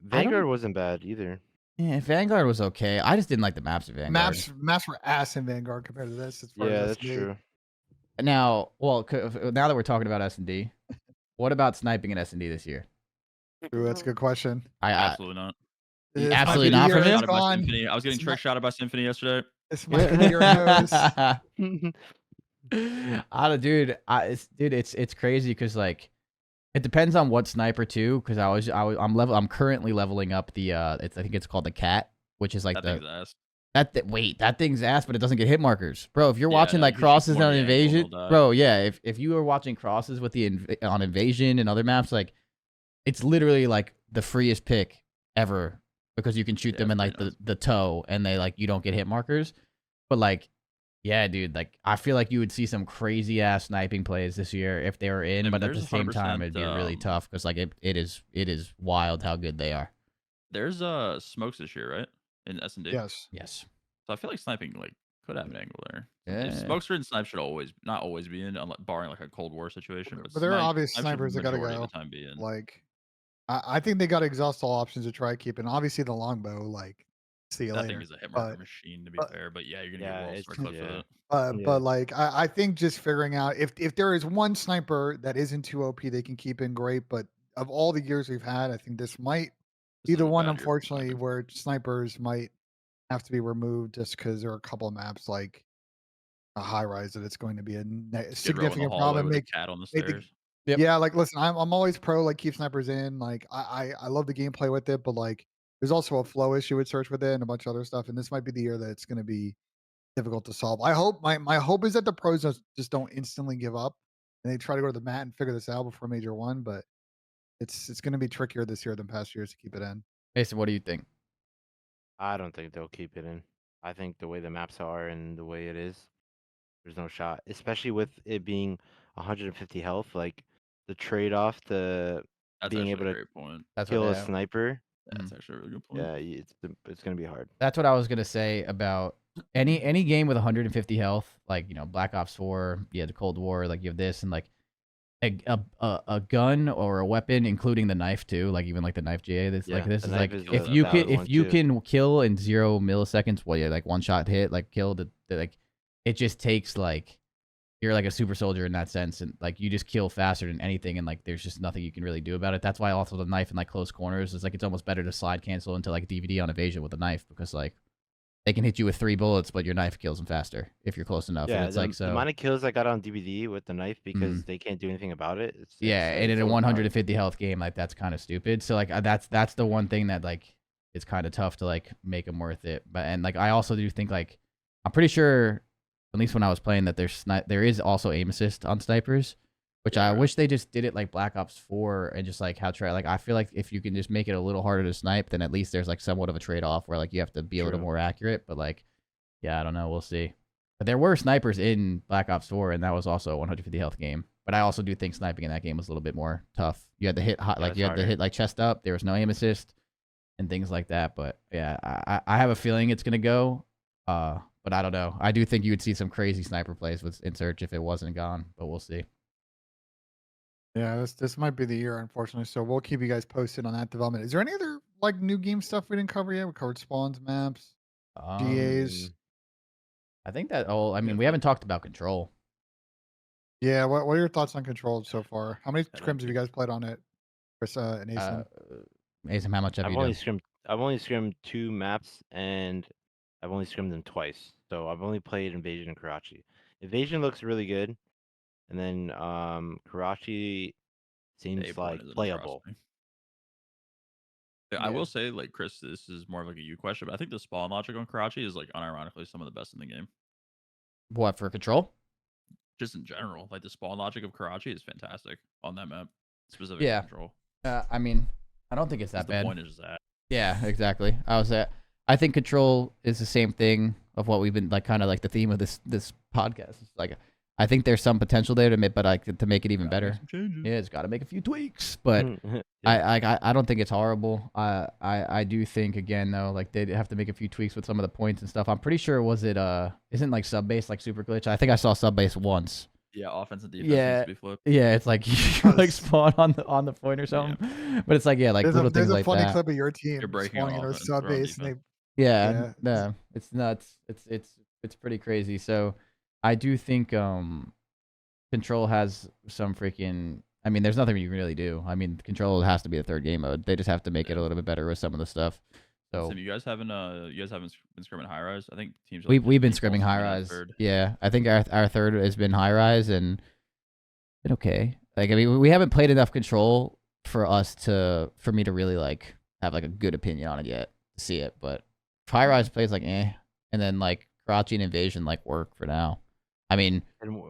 Vanguard wasn't bad either. Yeah, Vanguard was okay. I just didn't like the maps of Vanguard. Maps were ass in Vanguard compared to this. As far as that's S&D. true. Now, well, now that we're talking about S&D, what about sniping in S&D this year? Ooh, that's a good question. Absolutely not. Absolutely not from it. I was getting trick shotted by Symphony yesterday. This might be the year dude, it's crazy because like it depends on what sniper too. Because I'm currently leveling up the I think it's called the cat, which is like thing's ass. That thing's ass, but it doesn't get hit markers, bro. If you're watching like crosses on invasion, bro, yeah. If you are watching crosses with on invasion and other maps, like it's literally like the freest pick ever because you can shoot them in like the toe and they like you don't get hit markers. But like, yeah, dude, like I feel like you would see some crazy ass sniping plays this year if they were in, but at the same time it'd be really tough because like it is wild how good they are. There's smokes this year, right? In S&D. Yes. So I feel like sniping like could have an angle there. Yeah. Smokester and snipe should not always be in, barring like a Cold War situation. But there are obvious snipers that gotta go. Of the time be in. Like, I think they got to exhaust all options to try keeping. Obviously, the longbow, like, see you later. That thing is a hit marker machine, to be fair. But yeah, you're gonna get well clips with it. But like, I think just figuring out if there is one sniper that isn't too OP, they can keep in great. But of all the years we've had, I think this might be the one, unfortunately, where snipers might have to be removed just because there are a couple of maps like a high rise that it's going to be a significant problem. Make cat on the stairs. Yeah, like listen, I'm always pro like keep snipers in. Like I love the gameplay with it, but like there's also a flow issue with search with it and a bunch of other stuff. And this might be the year that it's going to be difficult to solve. I hope my hope is that the pros just don't instantly give up and they try to go to the mat and figure this out before Major 1. But it's going to be trickier this year than past years to keep it in. Mason, what do you think? I don't think they'll keep it in. I think the way the maps are and the way it is, there's no shot. Especially with it being 150 health, like the trade-off to being able to kill a sniper. That's actually a really good point. Yeah, it's gonna be hard. That's what I was gonna say about any game with 150 health, like Black Ops 4, you had the Cold War, like you have this, and like a gun or a weapon, including the knife too, like even like the knife GA. This is like if you can kill in 0 milliseconds, like one shot hit, like kill like it just takes like you're like a super soldier in that sense, and like you just kill faster than anything, and like there's just nothing you can really do about it. That's why also the knife in like close corners is like it's almost better to slide cancel into like DVD on evasion with a knife because like they can hit you with 3 bullets, but your knife kills them faster if you're close enough. Yeah, and it's like the amount of kills I got on DVD with the knife because they can't do anything about it. And in a 150 health game, like that's kind of stupid. So like that's the one thing that like it's kind of tough to like make them worth it. But and like I also do think like I'm pretty sure. At least when I was playing, that there is also aim assist on snipers, which I wish they just did it like Black Ops 4 and just like like I feel like if you can just make it a little harder to snipe, then at least there's like somewhat of a trade off where like you have to be a little more accurate. But like, yeah, I don't know, we'll see. But there were snipers in Black Ops 4, and that was also a 150 health game. But I also do think sniping in that game was a little bit more tough. You had to hit you had to hit like chest up. There was no aim assist and things like that. But yeah, I have a feeling it's gonna go. But I don't know. I do think you would see some crazy sniper plays with in search if it wasn't gone, but we'll see. Yeah, this might be the year, unfortunately. So we'll keep you guys posted on that development. Is there any other like new game stuff we didn't cover yet? We covered spawns, maps, GAs. I think that I mean, we haven't talked about Control. Yeah, what are your thoughts on Control so far? How many scrims have you guys played on it, Chris and Asim? Asim, how much have you done? I've only scrimmed 2 maps, and I've only scrimmed them twice. So I've only played Invasion and Karachi. Invasion looks really good, and then Karachi seems like playable. Yeah. I will say, like Chris, this is more of like a you question, but I think the spawn logic on Karachi is like unironically some of the best in the game. What, for control? Just in general, like the spawn logic of Karachi is fantastic on that map, specific Yeah. control. I mean, I don't think it's that bad. The point is that. Yeah, exactly. I think control is the same thing of what we've been like, kind of like the theme of this podcast. It's like, I think there's some potential there to make, but to make it even better. Yeah, it's got to make a few tweaks, but I don't think it's horrible. I do think, again, though, like they have to make a few tweaks with some of the points and stuff. I'm pretty sure isn't like sub base like super glitch. I think I saw sub base once. Yeah, offense and defense needs to be flipped. Yeah, it's like you like spawn on the point or something. Yeah. But it's like, yeah, like there's little things like that. There's a funny clip of your team You're breaking spawning in a sub base and they. Yeah, no, it's nuts. It's pretty crazy. So I do think control has some freaking. I mean, there's nothing you can really do. I mean, control has to be the third game mode. They just have to make it a little bit better with some of the stuff. So you guys haven't been scrimming high rise? I think teams. We've been scrimming high rise. Yeah, I think our third has been high rise and been okay. Like, I mean, we haven't played enough control for me to really like have like a good opinion on it yet to see it. But high rise plays like and then like Karachi and Invasion like work for now. I mean,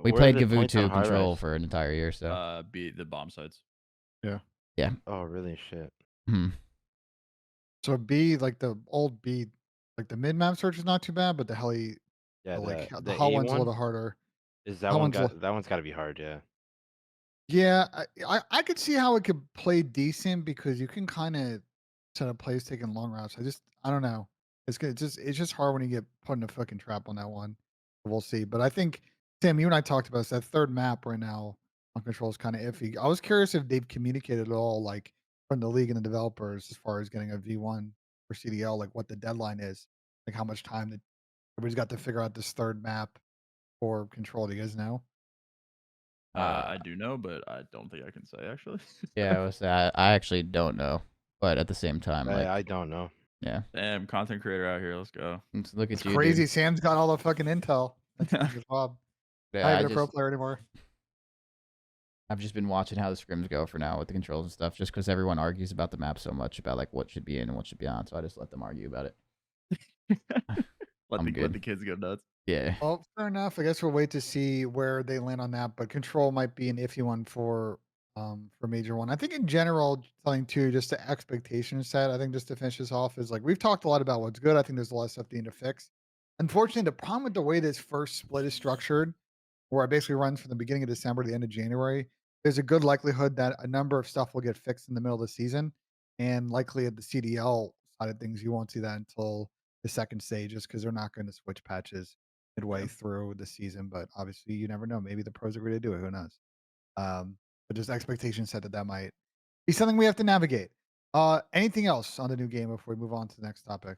we played GameBattles control for an entire year, so be the bomb sites. Yeah. Oh, really? Shit. So B, like the old B, like the mid map search is not too bad, but the heli, the hot one's a little harder. Is that one that one's got to be hard? Yeah. Yeah, I could see how it could play decent because you can kind of set up plays taking long routes. I don't know. It's just hard when you get put in a fucking trap on that one. We'll see. But I think Sam, you and I talked about this, that third map right now on control is kind of iffy. I was curious if they've communicated at all, like from the league and the developers, as far as getting a V1 for CDL, like what the deadline is, like how much time that everybody's got to figure out this third map for control. Do you guys know? I do know, but I don't think I can say actually. Yeah, I actually don't know, but at the same time, like I don't know. Yeah. Damn, content creator out here. Let's go. Look at you. Crazy. Dude. Sam's got all the fucking intel. That's his job. Yeah, not even a pro player anymore. I've just been watching how the scrims go for now with the controls and stuff, just because everyone argues about the map so much about like what should be in and what should be on. So I just let them argue about it. let the kids go nuts. Yeah. Well, fair enough. I guess we'll wait to see where they land on that. But control might be an iffy one for major one. I think in general, something too, just the expectation set. I think just to finish this off is like we've talked a lot about what's good. I think there's a lot of stuff they need to fix. Unfortunately, the problem with the way this first split is structured, where it basically runs from the beginning of December to the end of January, there's a good likelihood that a number of stuff will get fixed in the middle of the season. And likely at the CDL side of things, you won't see that until the second stage, just because they're not going to switch patches midway through the season. But obviously, you never know. Maybe the pros are going to do it. Who knows? But just expectation set that might be something we have to navigate. Anything else on the new game before we move on to the next topic?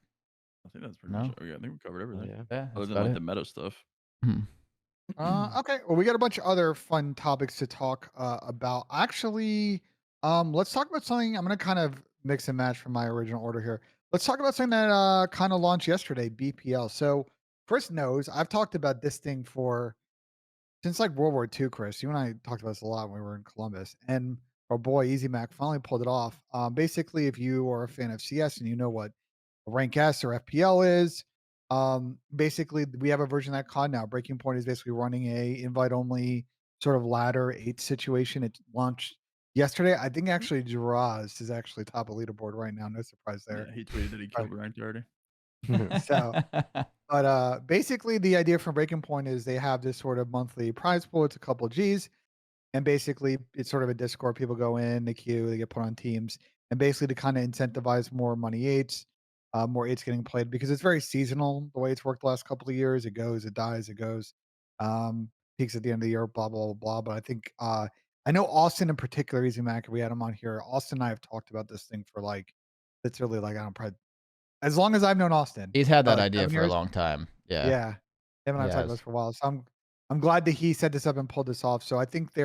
I think that's pretty much it. I think we covered everything. Yeah. Other than like the meta stuff. Okay. Well, we got a bunch of other fun topics to talk about. Actually, let's talk about something. I'm gonna kind of mix and match from my original order here. Let's talk about something that kind of launched yesterday, BPL. So Chris knows I've talked about this thing since like World War II, Chris. You and I talked about this a lot when we were in Columbus. And our boy Easy Mac finally pulled it off. Basically, if you are a fan of CS and you know what Rank S or FPL is, basically we have a version of that COD now. Breaking Point is basically running a invite only sort of ladder 8 situation. It launched yesterday. I think actually Drazah is actually top of leaderboard right now. No surprise there. Yeah, he tweeted that he killed ranked already. So but basically the idea from Breaking Point is they have this sort of monthly prize pool. It's a couple of G's, and basically it's sort of a Discord. People go in the queue, they get put on teams, and basically to kind of incentivize more money eights, more eights getting played, because it's very seasonal the way it's worked the last couple of years. It goes, it dies, it goes, peaks at the end of the year, blah blah blah blah. But I think I know Austin in particular, Easy Mac, we had him on here. Austin and I have talked about this thing for like literally like I don't know, as long as I've known Austin. He's had that idea for a long time. Yeah. Yeah. Him and I've talked about this for a while. So I'm glad that he set this up and pulled this off. So I think it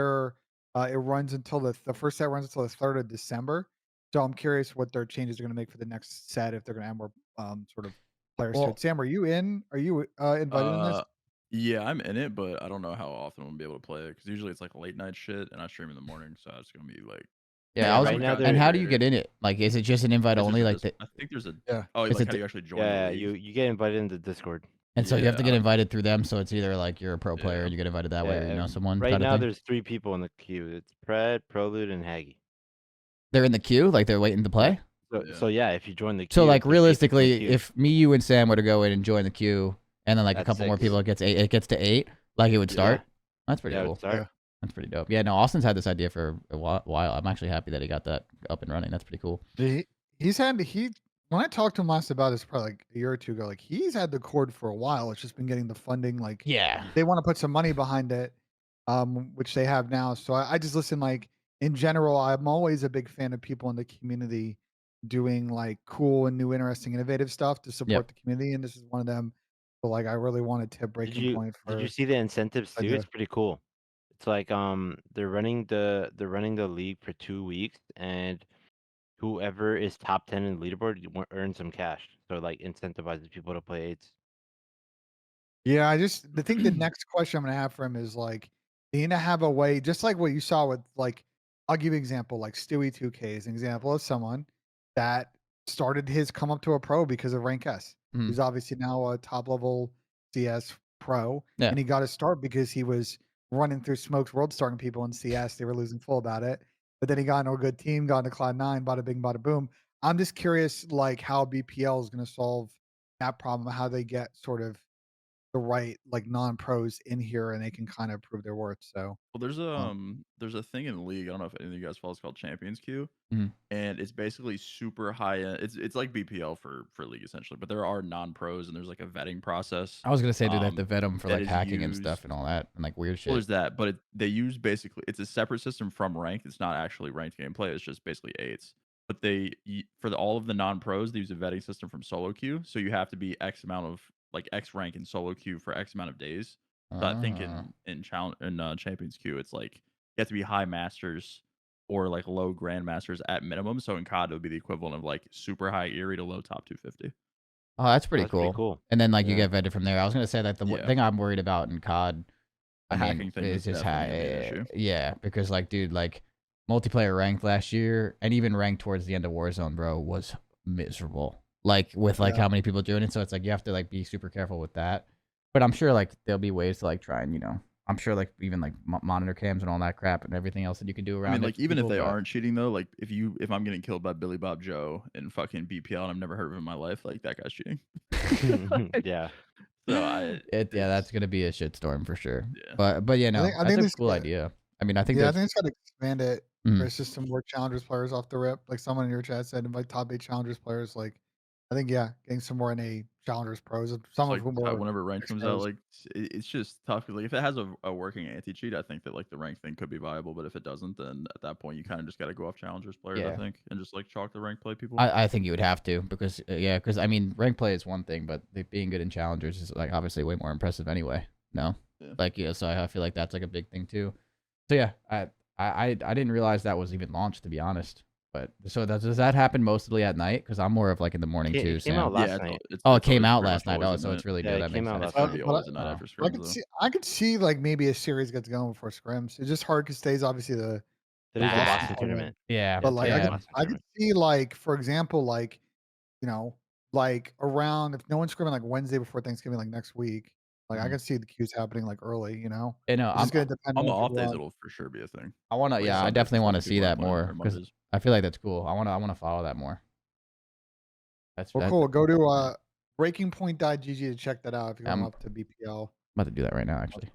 runs until the first set runs until the 3rd of December. So I'm curious what their changes are going to make for the next set, if they're going to add more sort of players to it. Sam, are you invited in this? Yeah, I'm in it, but I don't know how often I'm gonna be able to play it, because usually it's like late night shit and I stream in the morning, so it's gonna be like Yeah, right now. And how do you get in it? Like, is it just an invite only? Like, I think there's a yeah. Oh, like how do you actually join? Yeah, you get invited into Discord. And so you have to get Yeah. invited through them. So it's either like you're a pro player Yeah. and you get invited that way, or you know someone Right kind of now, thing. there's 3 people in the queue. It's Pred, Prelude, and Haggy. They're in the queue, like they're waiting to Yeah. play. So yeah, if you join the So queue, like there's 8 people in the realistically, queue. if me, you, and Sam were to go in and join the queue, and then like a That's couple more 6. people, it gets to 8. Like it would start. That's pretty Yeah, it cool. would start. Yeah. That's pretty dope. Yeah, no, Austin's had this idea for a while. I'm actually happy that he got that up and running. That's pretty cool. He's had he when I talked to him last about this probably like a year or two ago, like he's had the cord for a while. It's just been getting the funding. Like Yeah. they want to put some money behind it, which they have now. So I just listen. Like in general, I'm always a big fan of people in the community doing like cool and new, interesting, innovative stuff to support the community. And this is one of them. So like I really wanted to Breaking Point Did you for see the incentives too? idea. It's pretty cool. It's like they're running the league for 2 weeks, and whoever is top 10 in the leaderboard earns some cash. So like incentivizes people to play AIDS. Yeah, I think the next question I'm gonna have for him is like, they need to have a way, just like what you saw with like, I'll give you an example, like Stewie 2K is an example of someone that started his come up to a pro because of rank S. Mhm. He's obviously now a top level CS pro, Yeah. and he got his start because he was running through smokes world starting people in CS. They were losing full about it, but then he got into a good team, got into Cloud9, bada bing, bada boom. I'm just curious, like how BPL is gonna solve that problem, how they get sort of the right, like, non-pros in here and they can kind of prove their worth, so, Well, there's a thing in the league. I don't know if any of you guys follow. It's called Champions Queue, Mhm. and it's basically super high end. It's like BPL for league essentially, but there are non pros and there's like a vetting process. I was gonna say, do they have to vet them for that like is hacking and used. stuff and all that and like weird Well, shit? there's that, but they use basically it's a separate system from ranked. It's not actually ranked gameplay. It's just basically eights. But for all of the non pros, they use a vetting system from solo queue. So you have to be X amount of like X rank in solo queue for X amount of days. So I think Ah. in Champions queue, it's like you have to be high masters or like low grandmasters at minimum. So in COD, it would be the equivalent of like super high Erie to low top 250. Oh, that's pretty That's pretty cool. cool. And then like you Yeah. get vetted from there. I was gonna say that the Yeah. thing I'm worried about in COD, The I mean, hacking thing is is just definitely gonna be an issue. yeah, because like, dude, like multiplayer ranked last year and even ranked towards the end of Warzone, bro, was miserable. Like with like Yeah. how many people doing it, so it's like you have to like be super careful with that. But I'm sure like there'll be ways to like try and I'm sure like even like monitor cams and all that crap and everything else that you can do around. I mean, like even if people, they but- aren't cheating though, like if I'm getting killed by Billy Bob Joe in fucking BPL and I've never heard of him in my life, like that guy's cheating. Yeah. So that's gonna be a shitstorm for sure. Yeah. But yeah, no, I that's think a this cool idea. I mean, I think yeah, I there's think it's gotta expand it Mhm. for it's just some more challengers players off the rip, like someone in your chat said, invite top 8 challengers players, like, I think, yeah, getting some more NA challengers pros, some of Like whom are whenever ranked comes out, exposed. like it's just tough. 'Cause, like if it has a working anti cheat, I think that like the rank thing could be viable. But if it doesn't, then at that point you kind of just got to go off challengers players, I Yeah. think, and just like chalk the rank play people. I think you would have to because because I mean rank play is one thing, but being good in challengers is like obviously way more impressive anyway. No, Yeah. like so I feel like that's like a big thing too. So yeah, I didn't realize that was even launched, to be honest. But so does that happen mostly at night? Because I'm more of like in the morning too. It came out Sam. last Yeah, night. Oh, it it's came always out pretty last much night. always Oh, at so night. it's really Yeah, good. it That came makes out sense. last night. Be But always at night after I scrims. could Though. see like maybe a series gets going before scrims. It's just hard because today's obviously the Today's the Ah, Boston tournament. tournament. Yeah, But like today's the yeah. Boston I could tournament. see like, for example, like, you know, like around if no one's scrimming like Wednesday before Thanksgiving, like next week, like I Mhm. could see the queues happening like early, you know? You know, It's just gonna depend On on the what off people days, want. it'll for sure be a thing. I want to. Like Yeah, I Sundays definitely and want stuff, to if see people that aren't playing more on because Mondays. I feel like that's cool. I want to follow that more. That's Well, that, cool. Go to breakingpoint.gg to check that out if you're going I'm up to BPL. about to do that right now, actually.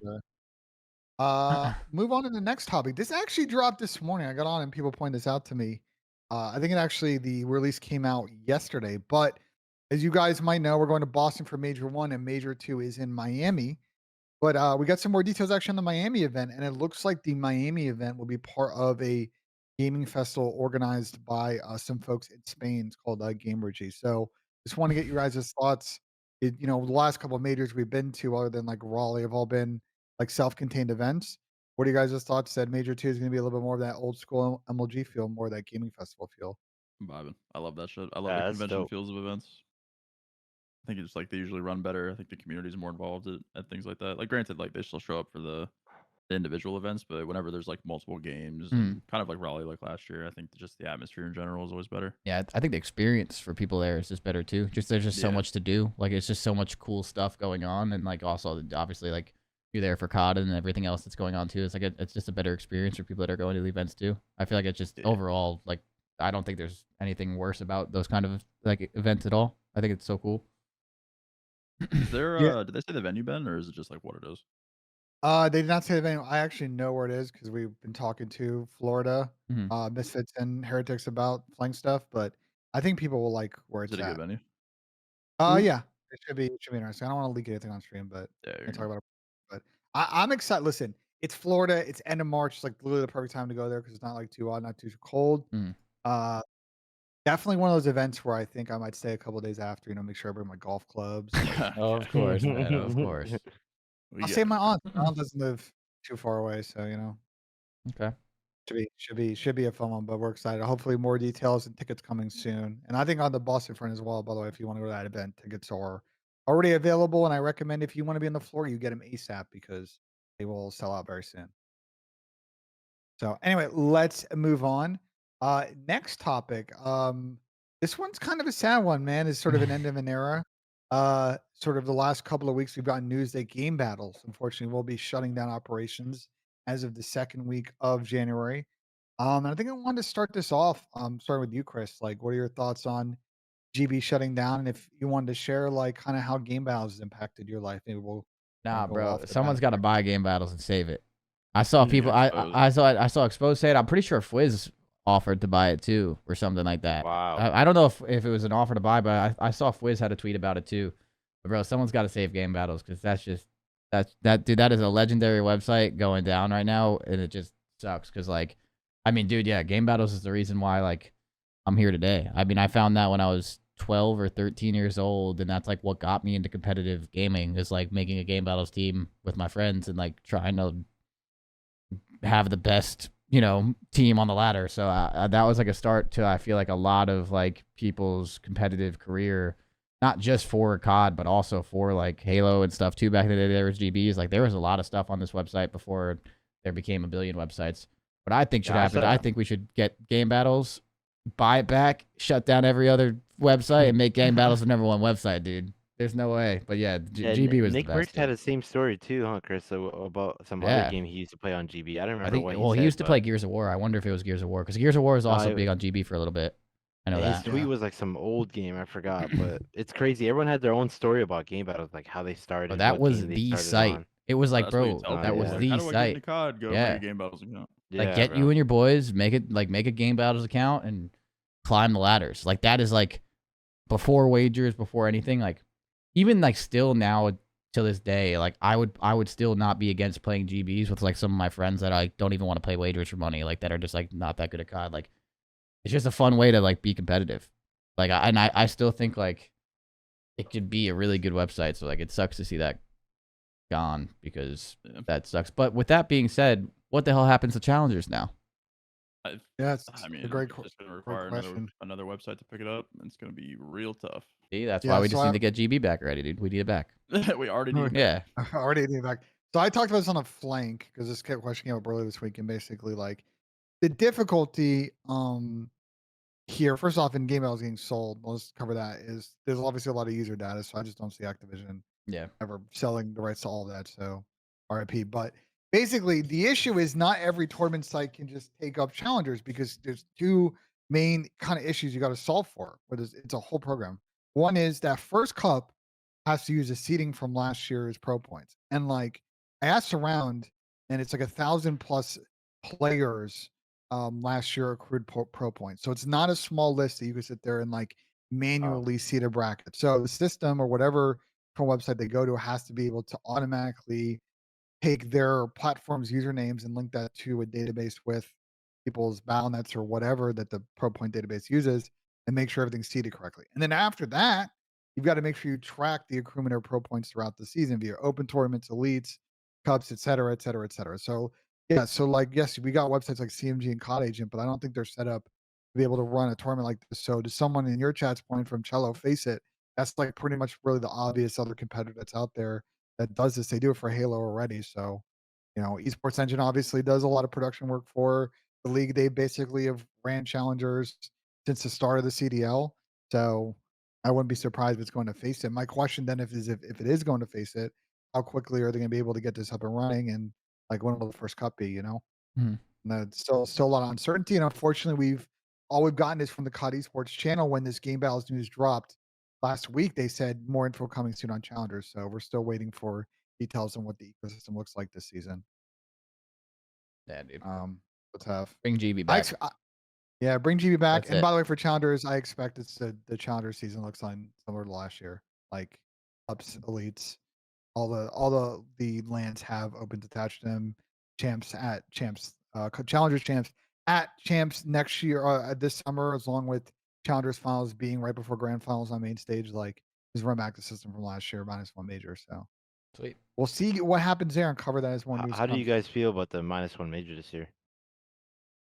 Move on to the next topic. This actually dropped this morning. I got on and people pointed this out to me. I think the release came out yesterday, but as you guys might know, we're going to Boston for Major 1 and Major 2 is in Miami. But we got some more details actually on the Miami event, and it looks like the Miami event will be part of a gaming festival organized by some folks in Spain. It's called GameBattles. So just want to get you guys' thoughts. The last couple of majors we've been to, other than like Raleigh, have all been like self-contained events. What are you guys' thoughts? That Major 2 is going to be a little bit more of that old school MLG feel, more of that gaming festival feel. I'm vibing. I love that shit. I love Yeah, the that's convention dope. feels of events. I think it's like they usually run better. I think the community's more involved at things like that. Like granted, like they still show up for the individual events, but whenever there's like multiple games Mhm. and kind of like Raleigh like last year, I think just the atmosphere in general is always better. Yeah, I think the experience for people there is just better too. Just there's just so Yeah. much to do. Like it's just so much cool stuff going on, and like also obviously like you're there for COD and everything else that's going on too. It's like it's just a better experience for people that are going to the events too. I feel like it's just Yeah. overall like I don't think there's anything worse about those kind of like events at all. I think it's so cool. Is there Yeah. did they say the venue, Ben, or is it just like what it is? They did not say the venue. I actually know where it is because we've been talking to Florida, Mhm. Misfits and Heretics about playing stuff, but I think people will like where Is it it's a good at. venue? Yeah, it should be interesting. I don't wanna leak anything on stream, but Yeah, you're and talk good. about it. But I'm excited. Listen, it's Florida, it's end of March, it's like literally the perfect time to go there because it's not like too hot, not too cold. Mhm. Uh, definitely one of those events where I think I might stay a couple days after, make sure I bring my golf clubs. Like, Of course, man. Of course. We I'll got save my you. aunt. My aunt doesn't live too far away, so Okay. should be a fun one, but we're excited. Hopefully more details and tickets coming soon. And I think on the Boston front as well, by the way, if you want to go to that event, tickets are already available. And I recommend if you want to be on the floor, you get them ASAP because they will sell out very soon. So anyway, let's move on. Next topic. This one's kind of a sad one, man. It's sort of an end of an era. Sort of the last couple of weeks, we've gotten news that GameBattles, unfortunately, will be shutting down operations as of the second week of January. And I think I wanted to start this off. Starting with you, Chris. Like, what are your thoughts on GB shutting down? And if you wanted to share, like, kind of how GameBattles has impacted your life, maybe we'll kind Nah, of go bro. off the bat Someone's got to there. buy GameBattles and save it. I saw Yeah, people. exposed. I saw Exposed say it. I'm pretty sure Fwiz offered to buy it too, or something like that. Wow. I don't know if it was an offer to buy, but I saw Fwiz had a tweet about it too. But bro, someone's got to save GameBattles because that dude. That is a legendary website going down right now, and it just sucks. Because like, I mean, dude, yeah, GameBattles is the reason why like I'm here today. I mean, I found that when I was 12 or 13 years old, and that's like what got me into competitive gaming is like making a GameBattles team with my friends and like trying to have the best team on the ladder. So that was like a start to I feel like a lot of like people's competitive career, not just for COD but also for like Halo and stuff too. Back in the day there was GBs, like there was a lot of stuff on this website before there became a billion websites. What I think should Yeah, I happen, I saw. think we should get GameBattles, buy it back, shut down every other website, and make GameBattles the number one website, dude. There's no way. But yeah, Yeah, GB was the Nick best. Merckx had Yeah. the same story too, huh, Chris? So about some other Yeah. game he used to play on GB. I don't I remember think. what he Well, he said, used to but play Gears of War. I wonder if it was Gears of War because Gears of War is no, also big on GB for a little bit. I know his that. tweet Yeah. was like some old game. I forgot, but it's crazy. Everyone had their own story about game battles, like how they But started, that what was game they the started site. on. It was like, That's what you bro, tell that people. was Yeah, Like, how the do I get site. into COD? Go make Yeah, a game battles account. like yeah, get you bro. and your boys make it like make a game battles account and climb the ladders. Like that is like before wagers, before anything. Like even like still now to this day, like I would still not be against playing GBs with like some of my friends that I don't even want to play wagers for money, like that are just like not that good at COD. Like it's just a fun way to like be competitive. Like I still think like it could be a really good website. So like it sucks to see that gone because Yeah. that sucks. But with that being said, what the hell happens to challengers now? Yeah, it's I a mean, great, it's just gonna great require question. another website to pick it up, and it's gonna be real tough. See, that's why Yeah, we so just need to get GB back already, dude. We need it back. We already need it Yeah. back. I already need back. So I talked about this on a flank because this question came up earlier this week, and basically like the difficulty here. First off, in game battles getting sold, let's cover that. Is there's obviously a lot of user data, so I just don't see Activision Yeah. ever selling the rights to all of that. So RIP. But basically, the issue is not every tournament site can just take up challengers because there's two main kind of issues you got to solve for. But it's a whole program. One is that first cup has to use the seating from last year's pro points, and like I asked around, and it's like 1,000+ players last year accrued pro points. So it's not a small list that you can sit there and like Wow. manually seed a bracket. So the system or whatever from website they go to has to be able to automatically take their platform's usernames and link that to a database with people's Battle.nets or whatever that the ProPoint database uses and make sure everything's seeded correctly. And then after that, you've got to make sure you track the accruement of pro points throughout the season via open tournaments, elites, cups, et cetera, et cetera, et cetera. So yeah, so like yes, we got websites like CMG and COD Agent, but I don't think they're set up to be able to run a tournament like this. So to someone in your chat's point from Cello, face it, that's like pretty much really the obvious other competitor that's out there that does this. They do it for Halo already. So Esports Engine obviously does a lot of production work for the league. They basically have ran challengers since the start of the CDL. So I wouldn't be surprised if it's going to face it. My question then if it is going to face it, how quickly are they going to be able to get this up and running? And like when will the first cup be, Mhm. And that's still a lot of uncertainty. And unfortunately, all we've gotten is from the COD Esports channel when this Game Battles news dropped last week. They said more info coming soon on challengers. So we're still waiting for details on what the ecosystem looks like this season. Yeah, dude. What's tough. Bring GB I, back. ex- I yeah, bring GB back. That's And it. by the way, for challengers, I expect the challenger season looks on similar to last year, like ups, elites, all the lands have opens attached to them. Challengers champs at champs next year this summer, as long with challengers finals being right before grand finals on main stage. Like just run back the system from last year -1 major. So Sweet. we'll see what happens there and cover that as more news How do you comes. guys feel about the -1 major this year?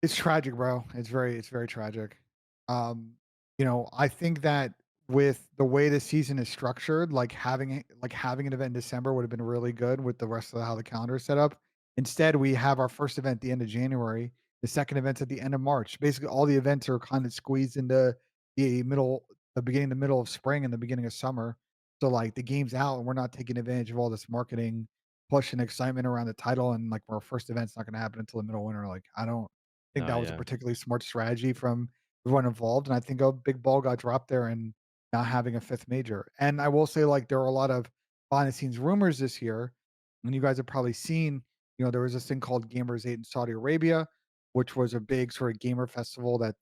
It's tragic, bro. It's very tragic. I think that with the way the season is structured, having an event in December would have been really good with the rest of how the calendar is set up. Instead, we have our first event at the end of January, the second event's at the end of March. Basically, all the events are kind of squeezed into the beginning, the middle of spring and the beginning of summer. So like the game's out and we're not taking advantage of all this marketing push and excitement around the title. And like our first event's not going to happen until the middle of winter. Like I don't think No, that was a yeah. particularly smart strategy from everyone involved, and I think a big ball got dropped there and not having a fifth major. And I will say, like, there are a lot of behind the scenes rumors this year, and you guys have probably seen, there was this thing called Gamers 8 in Saudi Arabia, which was a big sort of gamer festival that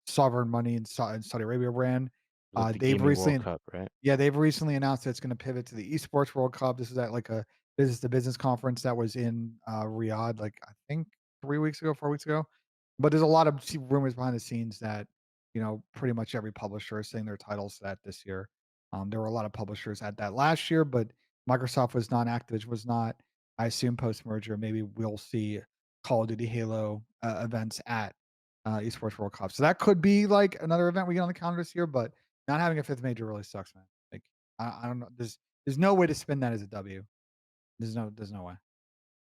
sovereign money in Saudi Arabia ran. Like the They've Gaming World recently Cup, right? Yeah, they've recently announced that it's gonna pivot to the Esports World Cup. This is at, like, a business to business conference that was in, Riyadh, like, I think 3 weeks ago, 4 weeks ago. But there's a lot of rumors behind the scenes that, pretty much every publisher is saying their titles to that this year. There were a lot of publishers at that last year, but Microsoft was not, Activision was not. I assume post-merger, maybe we'll see Call of Duty, Halo, events at, Esports World Cup. So that could be, like, another event we get on the calendar this year, but not having a fifth major really sucks, man. Like, I don't know. There's no way to spin that as a W. There's no way.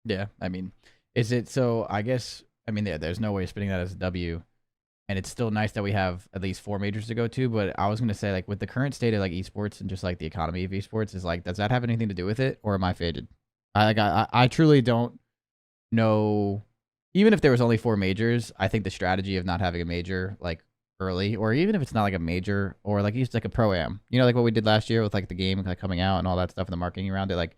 Yeah, I mean, is it so? I guess yeah. There's no way of spinning that as a W, and it's still nice that we have at least 4 majors to go to. But I was gonna say, like, with the current state of like esports and just like the economy of esports, is like, does that have anything to do with it, or am I faded? I truly don't know. Even if there was only 4 majors, I think the strategy of not having a major like early, or even if it's not like a major, or like used like a pro am, like what we did last year with like the game like coming out and all that stuff and the marketing around it, like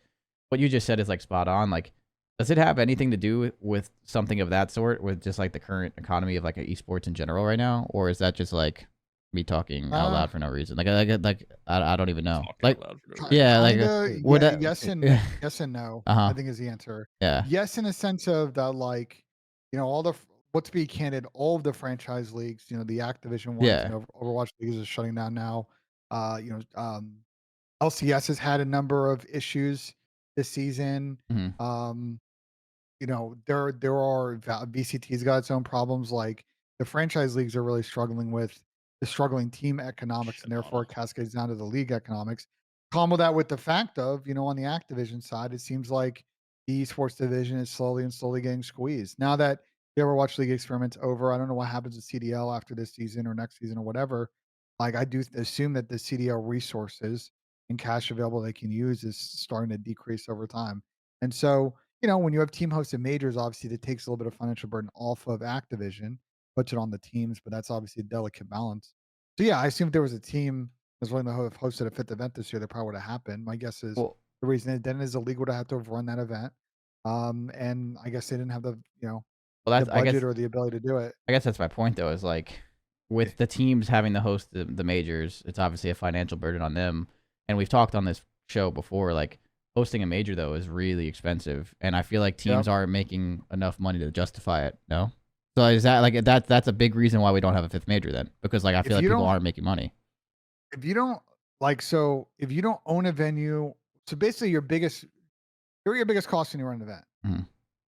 what you just said is like spot on. Like, does it have anything to do with something of that sort, with just like the current economy of like esports in general right now, or is that just like me talking out loud for no reason? I don't even know. Talking out loud for no reason. Yeah, like would that? Yes and no. I think is the answer. Yeah. Yes, in a sense of that, like, all the let's be candid, all of the franchise leagues, the Activision ones, Yeah. Overwatch leagues are shutting down now. Uh, you know, um, LCS has had a number of issues this season. Mhm. There are VCT's got its own problems. Like the franchise leagues are really struggling with the struggling team economics, and therefore it cascades down to the league economics. Combo that with the fact of, on the Activision side, it seems like the esports division is slowly getting squeezed. Now that the Overwatch League experiment's over, I don't know what happens with CDL after this season or next season or whatever. Like I do assume that the CDL resources and cash available they can use is starting to decrease over time. And so, when you have team hosted majors, obviously that takes a little bit of financial burden off of Activision, puts it on the teams, but that's obviously a delicate balance. So yeah, I assume if there was a team that was willing to have hosted a fifth event this year, that probably would have happened. My guess is Well, the reason it didn't is the league would have had to have run that event. And I guess they didn't have the that's budget or the ability to do it. I guess that's my point though, is like with the teams having to host the majors, it's obviously a financial burden on them. And we've talked on this show before, like hosting a major though is really expensive, and I feel like teams aren't making enough money to justify it. No, so is that like that's a big reason why we don't have a fifth major then? Because like I feel like people aren't making money. If you don't if you don't own a venue, so basically your biggest cost when you run an event. Mhm.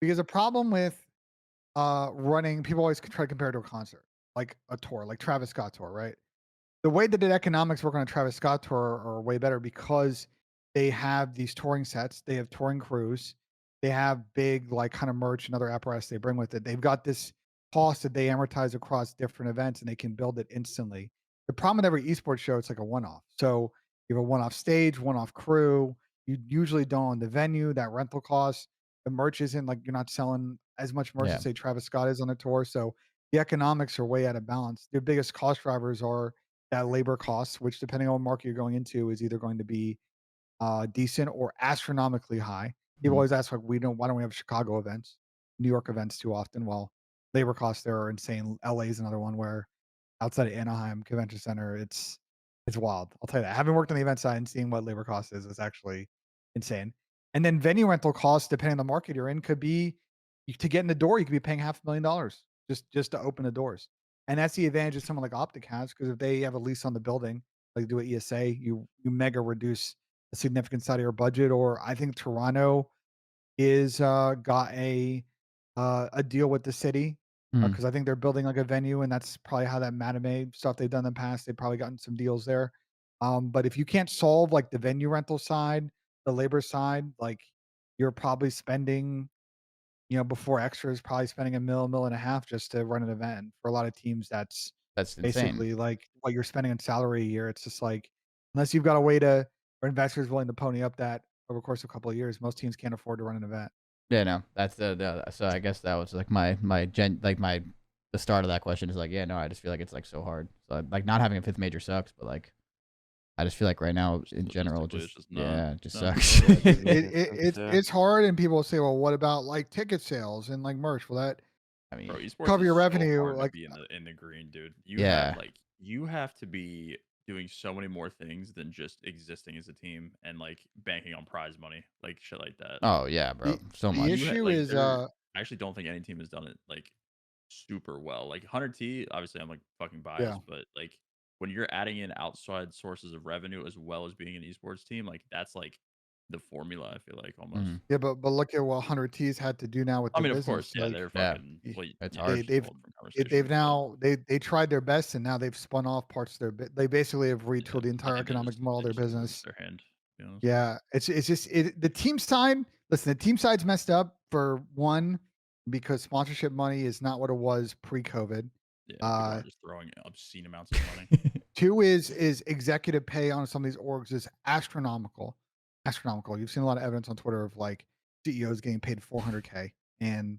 Because the problem with running, people always try to compare it to a concert, like a tour, like Travis Scott tour, right? The way that the economics work on a Travis Scott tour are way better because they have these touring sets, they have touring crews, they have big like kind of merch and other apparatus they bring with it. They've got this cost that they amortize across different events and they can build it instantly. The problem with every esports show, it's like a one-off. So you have a one-off stage, one-off crew. You usually don't own the venue, that rental cost. The merch isn't like you're not selling as much merch Yeah. as say Travis Scott is on the tour. So the economics are way out of balance. Their biggest cost drivers are that labor costs, which depending on what market you're going into, is either going to be decent or astronomically high. People Mhm. always ask, like, we don't, why don't we have Chicago events, New York events too often? Well, labor costs there are insane. LA is another one where outside of Anaheim Convention Center, it's wild. I'll tell you that. Having worked on the event side and seeing what labor cost is actually insane. And then venue rental costs, depending on the market you're in, could be to get in the door, you could be paying $500,000 just to open the doors. And that's the advantage that someone like OpTic has because if they have a lease on the building, like do an ESA, you mega reduce a significant side of your budget. Or I think Toronto is got a deal with the city Mhm. because I think they're building like a venue, and that's probably how that Matinee stuff they've done in the past. They've probably gotten some deals there. But if you can't solve like the venue rental side, the labor side, like you're probably spending, before extras, probably spending a and a half just to run an event. For a lot of teams, that's That's insane. basically like what you're spending in salary a year. It's just like unless you've got a way to or investors willing to pony up that over the course of a couple of years, most teams can't afford to run an event. Yeah, no, that's so I guess that was like the start of that question is like, yeah, no, I just feel like it's like so hard. So like not having a fifth major sucks, but like I just feel like right now Just in general, logistically, it's just just yeah, it just not sucks. Yeah, It dude, it, it it sucks, it's yeah. it's hard, and people say, "Well, what about like ticket sales and like merch? Will that I mean, Bro, esports cover is your so revenue?" hard to Like, be in the green, dude. yeah. You have to be doing so many more things than just existing as a team and like banking on prize money, like shit like that. Oh yeah, bro, the so the much. issue Like is, I actually don't think any team has done it like super well. Like 100T, obviously I'm like fucking yeah. biased, but like when you're adding in outside sources of revenue as well as being an esports team, like that's like the formula, I feel like almost. Mhm. Yeah, but look at what 100 T's had to do now with I their mean, of course, business, yeah, like, they're Yeah, fucking y well, it's yeah, they hard. that's a they've whole different they've conversation, but now they tried their best, and now they've spun off parts of their they basically have yeah, retooled the I entire think economic model of they their just overworked business. their hand, to be honest. Yeah, it's just the team side. Listen, the team side's messed up for one because sponsorship money is not what it was pre-COVID. Yeah, people Uh, are just throwing obscene amounts of money. Two is executive pay on some of these orgs is astronomical, astronomical. You've seen a lot of evidence on Twitter of like CEOs getting paid 400K and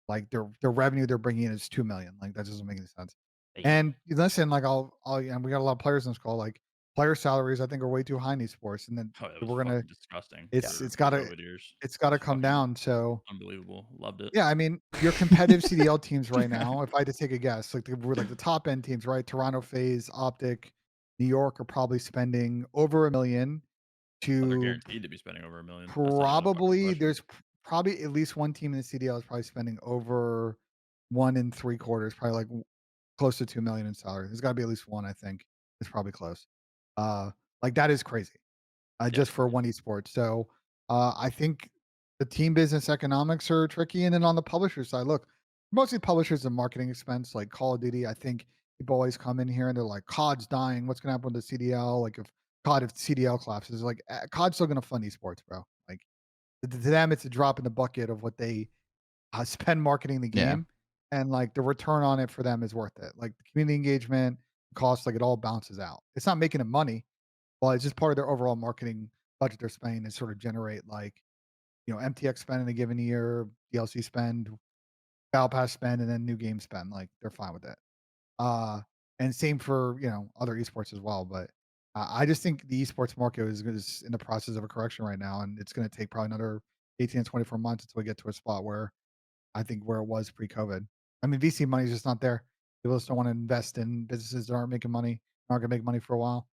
like their revenue they're bringing in is 2 million. Like that doesn't make any sense. Hey, And listen, like and we got a lot of players in this call. Like player salaries, I think are way too high in these sports, and then Oh, it was we're gonna fucking disgusting Yeah. it's for it's the gotta COVID years. it's It gotta was come fucking down. So unbelievable. Loved it. yeah, I mean, your competitive CDL teams right now, if I had to take a guess, like we're like the top end teams, right? Toronto FaZe, OpTic, New York are probably spending over 1 million Oh, they're to guaranteed to be spending over 1 million. That's not even a fucking probably question. probably at least one team in the CDL is probably spending over 1 and 3/4, probably like close to 2 million in salary. There's got to be at least one, I think. It's probably close. Uh, like that is crazy Yeah. just for one esport. So I think the team business economics are tricky. And then on the publisher side, look, mostly publishers and marketing expense, like Call of Duty. I think people always come in here and they're like, COD's dying. What's gonna happen with the CDL? Like if CDL collapses, like COD's still gonna fund esports, bro. Like to them, it's a drop in the bucket of what they spend marketing the Yeah. game, and like the return on it for them is worth it. Like the community engagement costs, like it all bounces out. It's not making them money, well, it's just part of their overall marketing budget they're spending to sort of generate like, MTX spend in a given year, DLC spend, Battle Pass spend, and then new game spend. Like they're fine with it. Uh, and same for other esports as well. But I just think the esports market is in the process of a correction right now, and it's going to take probably another 18 to 24 months until we get to a spot where I think where it was pre-COVID. I mean, VC money is just not there. People just don't want to invest in businesses that aren't making money, aren't going to make money for a while.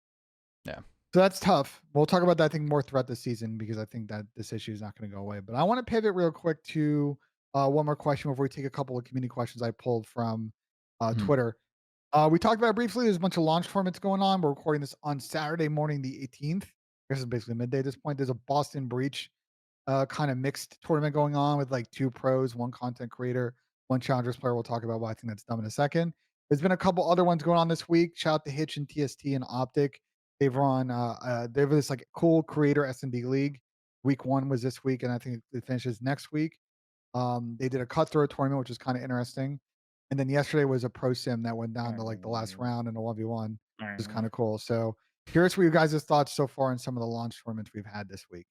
Yeah. So that's tough. We'll talk about that, I think, more throughout the season because I think that this issue is not going to go away. But I want to pivot real quick to one more question before we take a couple of community questions I pulled from Mhm. Twitter. We talked about it briefly. There's a bunch of launch tournaments going on. We're recording this on Saturday morning, the 18th. This is basically midday at this point. There's a Boston Breach kind of mixed tournament going on with like two pros, one content creator, one challengers player. We'll talk about why I think that's dumb in a second. There's been a couple other ones going on this week. Shout out to Hitch and TST and OpTic. They've run they have this like cool creator S&D league. Week 1 was this week, and I think it finishes next week. They did a cutthroat tournament, which is kind of interesting. And then yesterday was a pro sim that went down to like the last round in a 1v1, which is kind of cool. So curious for you guys' thoughts so far on some of the launch tournaments we've had this week.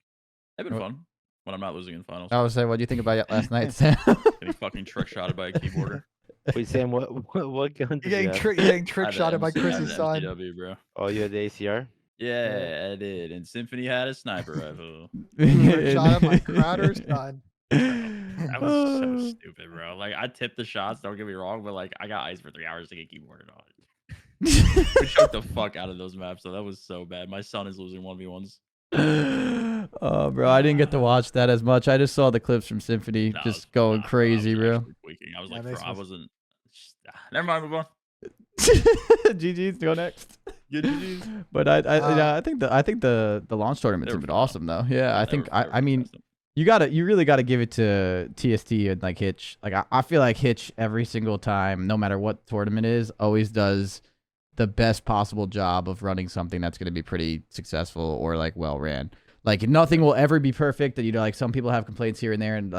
They've been fun when I'm not losing in finals. I was saying, what do you think about it last night, Sam? Getting fucking trick shotted by a keyboarder. Wait, Sam, what gun did you have? Getting trick shotted by Chris's son. MW, bro. Oh, you had the ACR? Yeah, I did. And Symphony had a sniper rifle. Trick shotted by Crowder's son. That was so stupid, bro. Like, I tipped the shots, don't get me wrong, but like, I got ice for 3 hours to get keyboarded on. We choked the fuck out of those maps, so that was so bad. My son is losing 1v1s. Oh, bro, I didn't get to watch that as much. I just saw the clips from Symphony just going crazy, bro. I was like, bro, I wasn't. Never mind, move on. GG's, go next. Good GG's. But I think the launch tournaments have been awesome though. Yeah, I mean, you really gotta give it to TST and like Hitch. Like I feel like Hitch every single time, no matter what tournament is, always does the best possible job of running something that's gonna be pretty successful or like well ran. Like nothing will ever be perfect. And like some people have complaints here and there, and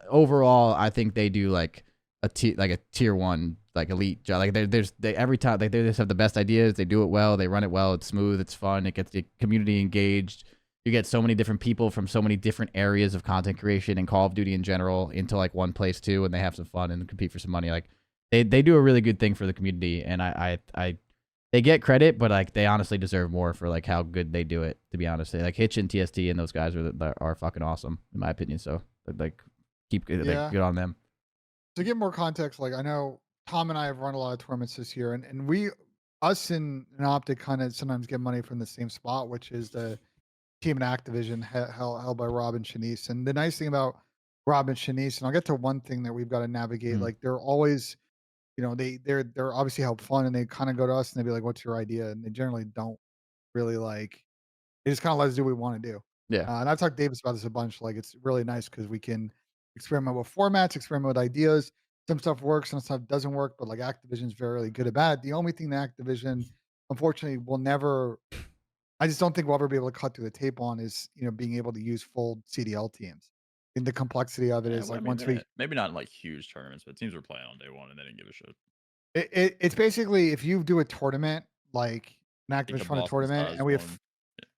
overall, I think they do like a tier 1 like elite job. Like they every time they just have the best ideas. They do it well. They run it well. It's smooth. It's fun. It gets the community engaged. You get so many different people from so many different areas of content creation and Call of Duty in general into like one place too, and they have some fun and compete for some money. Like they do a really good thing for the community, and they get credit, but like they honestly deserve more for like how good they do it. To be honest, like Hitch and TST and those guys are fucking awesome in my opinion. So like keep good on them. To give more context, like I know Tom and I have run a lot of tournaments this year, and us and OpTic kind of sometimes get money from the same spot, which is the team and Activision held by Rob and Shanice. And the nice thing about Rob and Shanice, and I'll get to one thing that we've got to navigate, like they're always, they're obviously help fun, and they kind of go to us and they be like, "What's your idea?" And they generally don't really like. They just kind of let us do what we want to do. Yeah. And I've talked to Davis about this a bunch. Like it's really nice because we can experiment with formats, experiment with ideas. Some stuff works, some stuff doesn't work. But like Activision's very good at that. The only thing that Activision, unfortunately, will never. I just don't think we'll ever be able to cut through the tape on is being able to use full CDL teams. And the complexity of it is like once we maybe not in like huge tournaments, but teams were playing on day one and they didn't give a shit. It's basically if you do a tournament like an Activision run a tournament, and if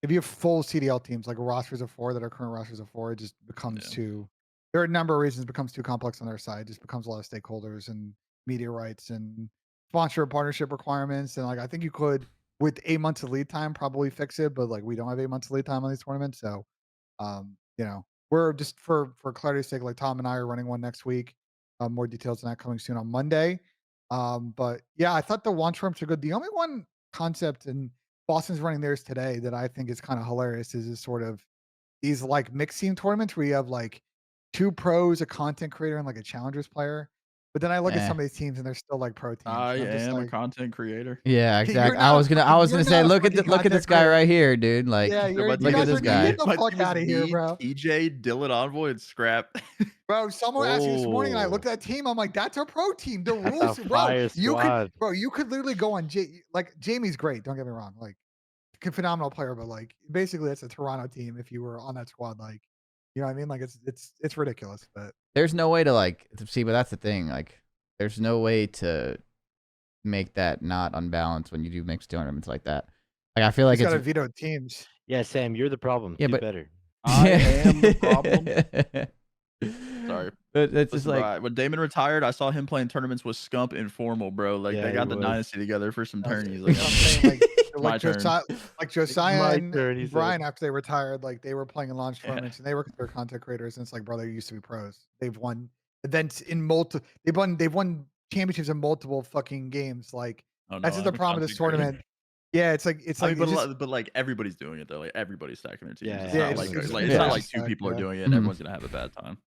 you have full CDL teams like rosters of 4 that are current rosters of 4, it just becomes too. There are a number of reasons it becomes too complex on their side. It just becomes a lot of stakeholders and media rights and sponsor partnership requirements. And like I think you could with 8 months of lead time probably fix it, but like we don't have 8 months of lead time on these tournaments, so we're just for clarity's sake, like Tom and I are running one next week. More details on that coming soon on Monday. But yeah, I thought the launch rooms are good. The only one concept, and Boston's running theirs today, that I think is kind of hilarious is sort of these like mixed team tournaments where you have like 2 pros, a content creator, and like a challengers player. But then I look at some of these teams and they're still like pro teams. I am a content creator. Yeah, exactly. I was gonna say, look at this guy right here, dude. Like, look at this guy. Get the fuck out of here, bro. TJ, Dylan Envoy, and Scrap. Bro, someone asked me this morning, and I looked at that team. I'm like, that's our pro team. The rules, bro. You could literally go on like Jamie's great. Don't get me wrong, like phenomenal player, but like basically it's a Toronto team. If you were on that squad, like, you know what I mean? Like it's ridiculous, but there's no way to like see. But that's the thing. Like, there's no way to make that not unbalanced when you do mixed tournaments like that. Like, I feel like it's got to veto teams. Yeah, Sam, you're the problem. Yeah, do but better. I am the problem. Sorry. But it's just like when Damon retired, I saw him playing tournaments with Scump Informal, bro. Like they got the dynasty together for some tourneys. Like Josiah and Brian, after they retired, like they were playing in launch tournaments and they were considered content creators. And it's like, bro, they used to be pros. They've won events in multiple. They've won championships in multiple fucking games. Like that's just the problem with this tournament. Yeah, it's like but like everybody's doing it though. Like everybody's stacking their teams. Yeah, it's not like 2 people are doing it and everyone's gonna have a bad time.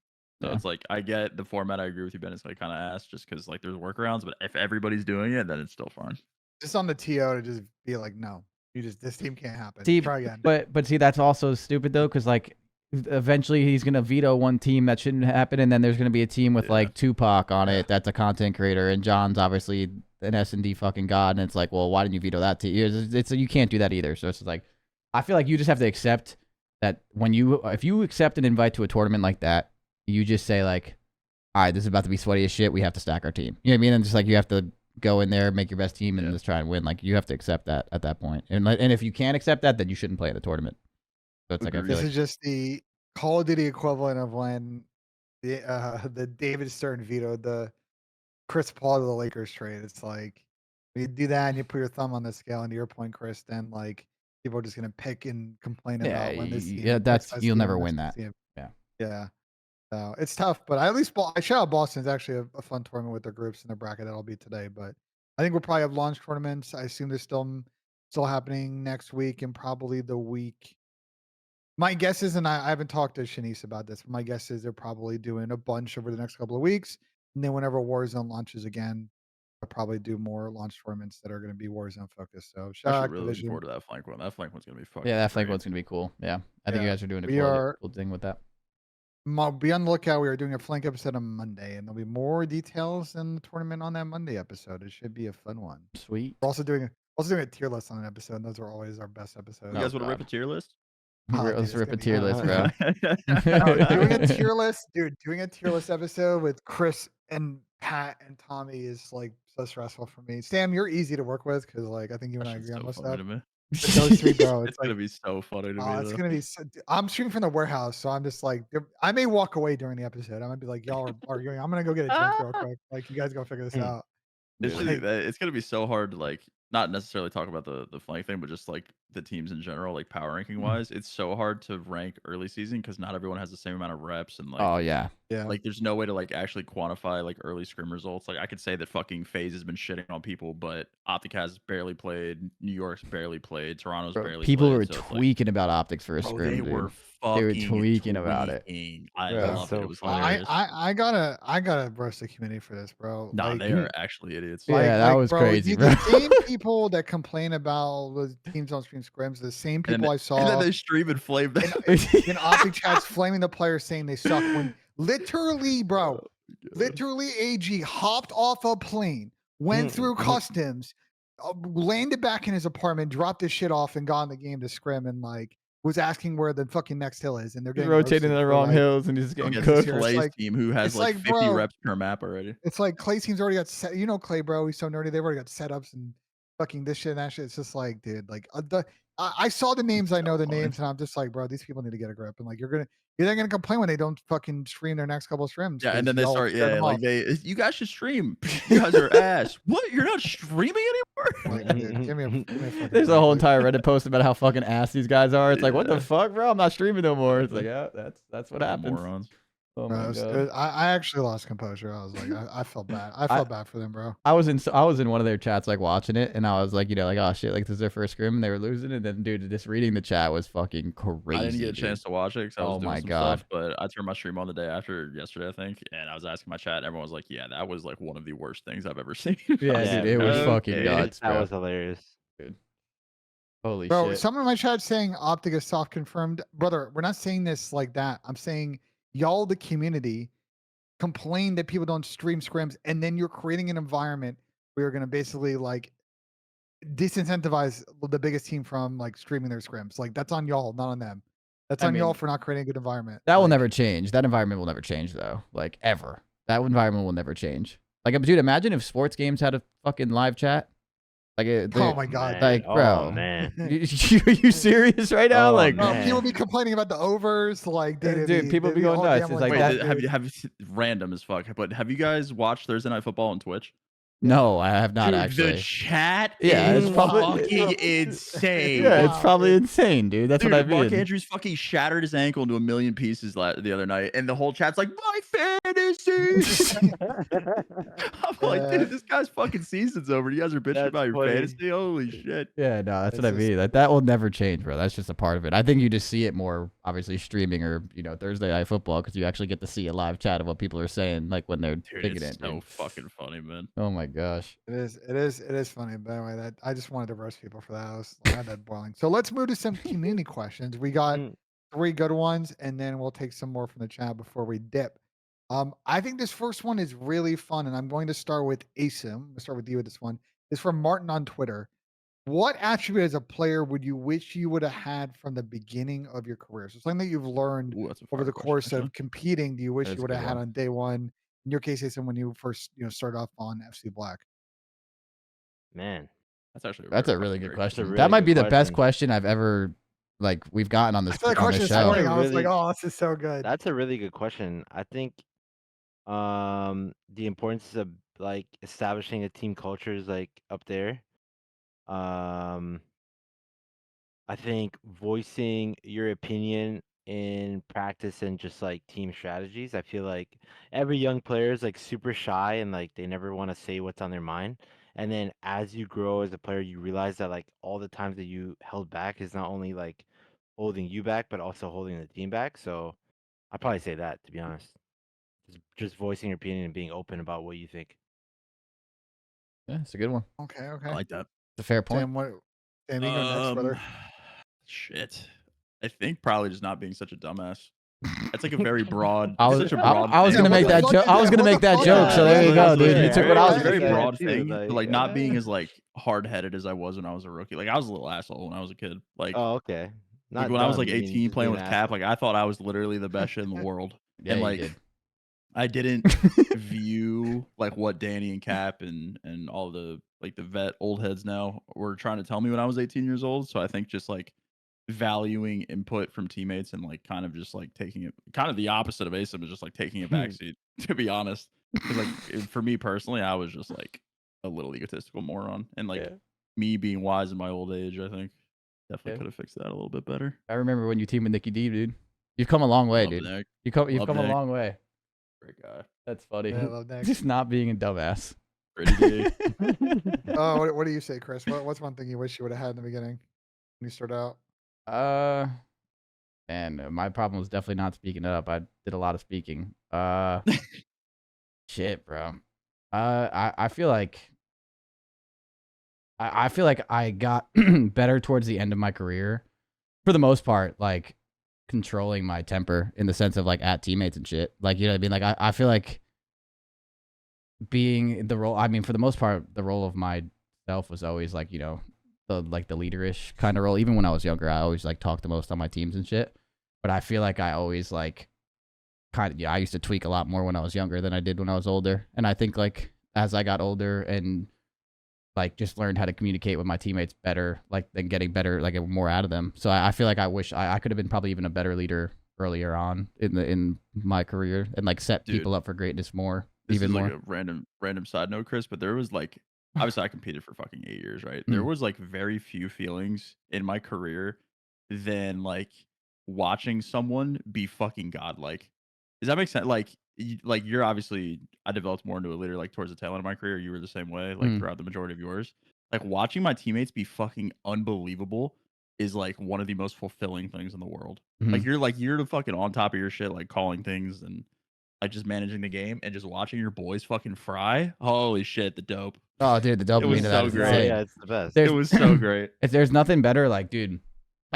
So it's like I get the format. I agree with you, Ben. It's like kind of ass just because like there's workarounds, but if everybody's doing it, then it's still fine. Just on the TO to just be like, no, this team can't happen. See, try again. But see, that's also stupid though, because like eventually he's gonna veto one team that shouldn't happen, and then there's gonna be a team with like Tupac on it that's a content creator, and John's obviously an S&D fucking god, and it's like, well, why didn't you veto that team? It's you can't do that either. So it's like, I feel like you just have to accept that if you accept an invite to a tournament like that, you just say like, all right, this is about to be sweaty as shit. We have to stack our team. You know what I mean? And just like you have to go in there, make your best team, and just try and win. Like you have to accept that at that point. And if you can't accept that, then you shouldn't play in the tournament. So it's like I feel This like is just the Call of Duty equivalent of when the David Stern vetoed the Chris Paul to the Lakers trade. It's like you do that and you put your thumb on the scale. And to your point, Chris, then like people are just gonna pick and complain about when this team you'll never next win that. team. Yeah. Yeah. So it's tough, but at least I shout out Boston's actually a fun tournament with their groups in the bracket that'll be today. But I think we'll probably have launch tournaments. I assume they're still happening next week and probably the week. My guess is, and I haven't talked to Shanice about this, but my guess is they're probably doing a bunch over the next couple of weeks. And then whenever Warzone launches again, they'll probably do more launch tournaments that are going to be Warzone focused. So I'm shout out actually really looking Activision. forward to that flank one. That flank one's gonna be fucking. Yeah, that flank great. one's gonna be cool. Yeah, I think you guys are doing a cool thing with that. Be on the lookout. We are doing a flank episode on Monday, and there'll be more details in the tournament on that Monday episode. It should be a fun one. Sweet. We're also doing a tier list on an episode. And those are always our best episodes. You guys want to rip a tier list? Let's rip a tier list, bro. Doing a tier list, dude. Doing a tier list episode with Chris and Pat and Tommy is like so stressful for me. Sam, you're easy to work with because like I think you and I agree on most stuff. Those three, bro. It's gonna be so funny to me. It's gonna be. I'm shooting from the warehouse, so I'm just like, I may walk away during the episode. I might be like, y'all are arguing. I'm gonna go get a drink real quick. Like, you guys go figure this out. It's gonna be so hard to like not necessarily talk about the flank thing, but just like the teams in general, like power ranking wise. It's so hard to rank early season because not everyone has the same amount of reps and like. Oh yeah. Like there's no way to like actually quantify like early scrim results. Like I could say that fucking FaZe has been shitting on people, but OpTic has barely played, New York's barely played, Toronto's barely people played. were tweaking about OpTics for a scrim. They dude. were They were tweaking about it. I loved it. It was hilarious. I gotta roast the community for this, bro. No, like, they are actually idiots. Yeah, that was crazy, bro. The same people that complain about the teams on stream scrims, the same people I saw. And then they stream and flame them. In OpTic chats flaming the players saying they suck when literally, bro, literally AG hopped off a plane, went through customs, landed back in his apartment, dropped his shit off, and got in the game to scrim and like was asking where the fucking next hill is, and they're getting rotating the wrong hills and he's getting cooked. Clay's team who has like 50 reps per map already. It's like Clay's team's already got set. You know Clay, bro. He's so nerdy. They've already got setups and fucking this shit and that shit. It's just like, dude, like I saw the names, I know the names, and I'm just like, bro, these people need to get a grip. And like, you're gonna complain when they don't fucking stream their next couple of streams. Yeah, and then they start, like you guys should stream. You guys are ass. What? You're not streaming anymore? Like, dude, give me a There's a whole entire Reddit post about how fucking ass these guys are. It's like, what the fuck, bro? I'm not streaming no more. It's like, yeah, that's what happens. Morons. Oh my God. I actually lost composure. I was like, I felt bad. I felt bad for them, bro. I was in one of their chats like watching it, and I was like, like, oh shit, like this is their first scrim, and they were losing, and then dude, just reading the chat was fucking crazy. I didn't get a chance to watch it because I was doing some God. stuff, but I turned my stream on the day after yesterday, I think, and I was asking my chat, and everyone was like, yeah, that was like one of the worst things I've ever seen. Yeah, dude, it was fucking nuts, bro. That was hilarious. Dude. Holy bro, shit. Someone in my chat saying OpTic is soft confirmed. Brother, we're not saying this like that. I'm saying y'all, the community, complain that people don't stream scrims, and then you're creating an environment where you're going to basically like disincentivize the biggest team from like streaming their scrims. Like that's on y'all, not on them. That's on y'all for not creating a good environment. That will never change. That environment will never change though. Like ever. That environment will never change. Like, dude, imagine if sports games had a fucking live chat. Like, oh my God, like, bro, man, you serious right now? Like, people be complaining about the overs, like, dude, people be going nuts. It's like that. Have you random as fuck? But have you guys watched Thursday Night Football on Twitch? No, I have not actually. The chat is fucking insane. Yeah, it's probably insane, dude. That's what I mean. Mark Andrews fucking shattered his ankle into a million pieces the other night, and the whole chat's like, my fantasy. I'm like, dude, this guy's fucking season's over. You guys are bitching about your fantasy? Holy shit. Yeah, no, that's what I mean. Like, that will never change, bro. That's just a part of it. I think you just see it more, obviously, streaming or, Thursday Night Football, because you actually get to see a live chat of what people are saying, like, when they're picking it. It's so fucking funny, man. Oh, my gosh. It is funny. By the way, that I just wanted to roast people for that. I had that boiling. So let's move to some community questions. We got 3 good ones, and then we'll take some more from the chat before we dip. I think this first one is really fun, and I'm going to start with Asim. I'm going to start with you with this one. It's from Martin on Twitter. what attribute as a player would you wish you would have had from the beginning of your career? So something that you've learned Ooh, that's a over fire the question. course of competing, do you wish you That's a would have good had one. on day one? In your case, Jason, when you first, started off on FC Black. Man, That's actually a That's very a really fucking good great that's a question. question. That really might good be the best question. question I've ever we've gotten on I this saw the on question this this show. morning. a I was like, really "Oh, this is so good." That's a really good question. I think the importance of like establishing a team culture is like up there. Um I think voicing your opinion in practice and just like team strategies. I feel like every young player is like super shy and like they never want to say what's on their mind. And then as you grow as a player, you realize that like all the times that you held back is not only like holding you back, but also holding the team back. So I'd probably say that, to be honest. Just voicing your opinion and being open about what you think. Yeah, it's a good one. Okay, I okay. like that. It's a fair point. Sam, you go next, brother. Shit. I think probably just not being such a dumbass. That's like a very broad. I It's was such a broad I was thing. gonna what make the that fuck joke. is I was that? gonna What make the that fuck joke. is So that? there you go, dude. You It's took what I was a gonna very say. broad too, thing, like, but like not being as like hard headed as I was when I was a rookie. Like I was a little asshole when I was a kid. oh, okay. Like Not when I was dumb. like You mean 18 just playing being an with Cap, asshole. like I thought I was literally the best shit in the world. Yeah, And you like did. I didn't view like what Danny and Cap and all the like the vet old heads now were trying to tell me when I was 18 years old. So I think just like valuing input from teammates and like kind of just like taking it kind of the opposite of Asim is just like taking a backseat, to be honest. Because like for me personally, I was just like a little egotistical moron. And like Yeah. me being wise in my old age, I think definitely Yeah. could have fixed that a little bit better. I remember when you teamed with Nicky D, dude. You've come a long way, Love dude. Nick. You've Love come a Nick. long way. Great guy. That's funny. Yeah, I love Nick. Just not being a dumbass. Pretty gay. Oh, what do you say, Chris? What's one thing you wish you would have had in the beginning when you started out? Man, my problem was definitely not speaking up. I did a lot of speaking. Shit, bro. I feel like I feel like I got better towards the end of my career, for the most part, like controlling my temper in the sense of like at teammates and shit. Like, you know what I mean? Like I feel like being the role. I mean, for the most part, the role of myself was always like, you know, the leaderish kind of role. Even when I was younger, I always like talked the most on my teams and shit. But I feel like I always like kind of, yeah, I used to tweak a lot more when I was younger than I did when I was older. And I think like as I got older and like just learned how to communicate with my teammates better, like then getting better, like more out of them. So I feel like I wish I could have been probably even a better leader earlier on in my career and like set people up for greatness more. This even is more. like a random side note, Chris, but there was like obviously I competed for fucking 8 years, right? There was like very few feelings in my career than like watching someone be fucking godlike. Does that make sense? Like like you're obviously I developed more into a leader like towards the tail end of my career. You were the same way, like throughout the majority of yours. Like watching my teammates be fucking unbelievable is like one of the most fulfilling things in the world. Like you're the fucking on top of your shit, like calling things and like just managing the game and just watching your boys fucking fry. Holy shit, the dope. Oh, dude, the dopamine was of that so is great. insane. Yeah, it's the best. It was so great. If there's nothing better, like, dude,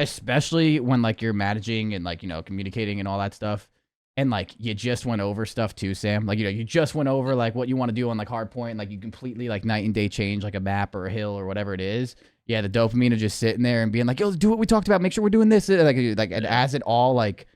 especially when like you're managing and like, you know, communicating and all that stuff. And like you just went over stuff too, Sam. Like, you know, you just went over like what you want to do on like hard point, and like you completely like night and day change like a map or a hill or whatever it is. Yeah, the dopamine of just sitting there and being like, yo, do what we talked about. Make sure we're doing this. And as it all like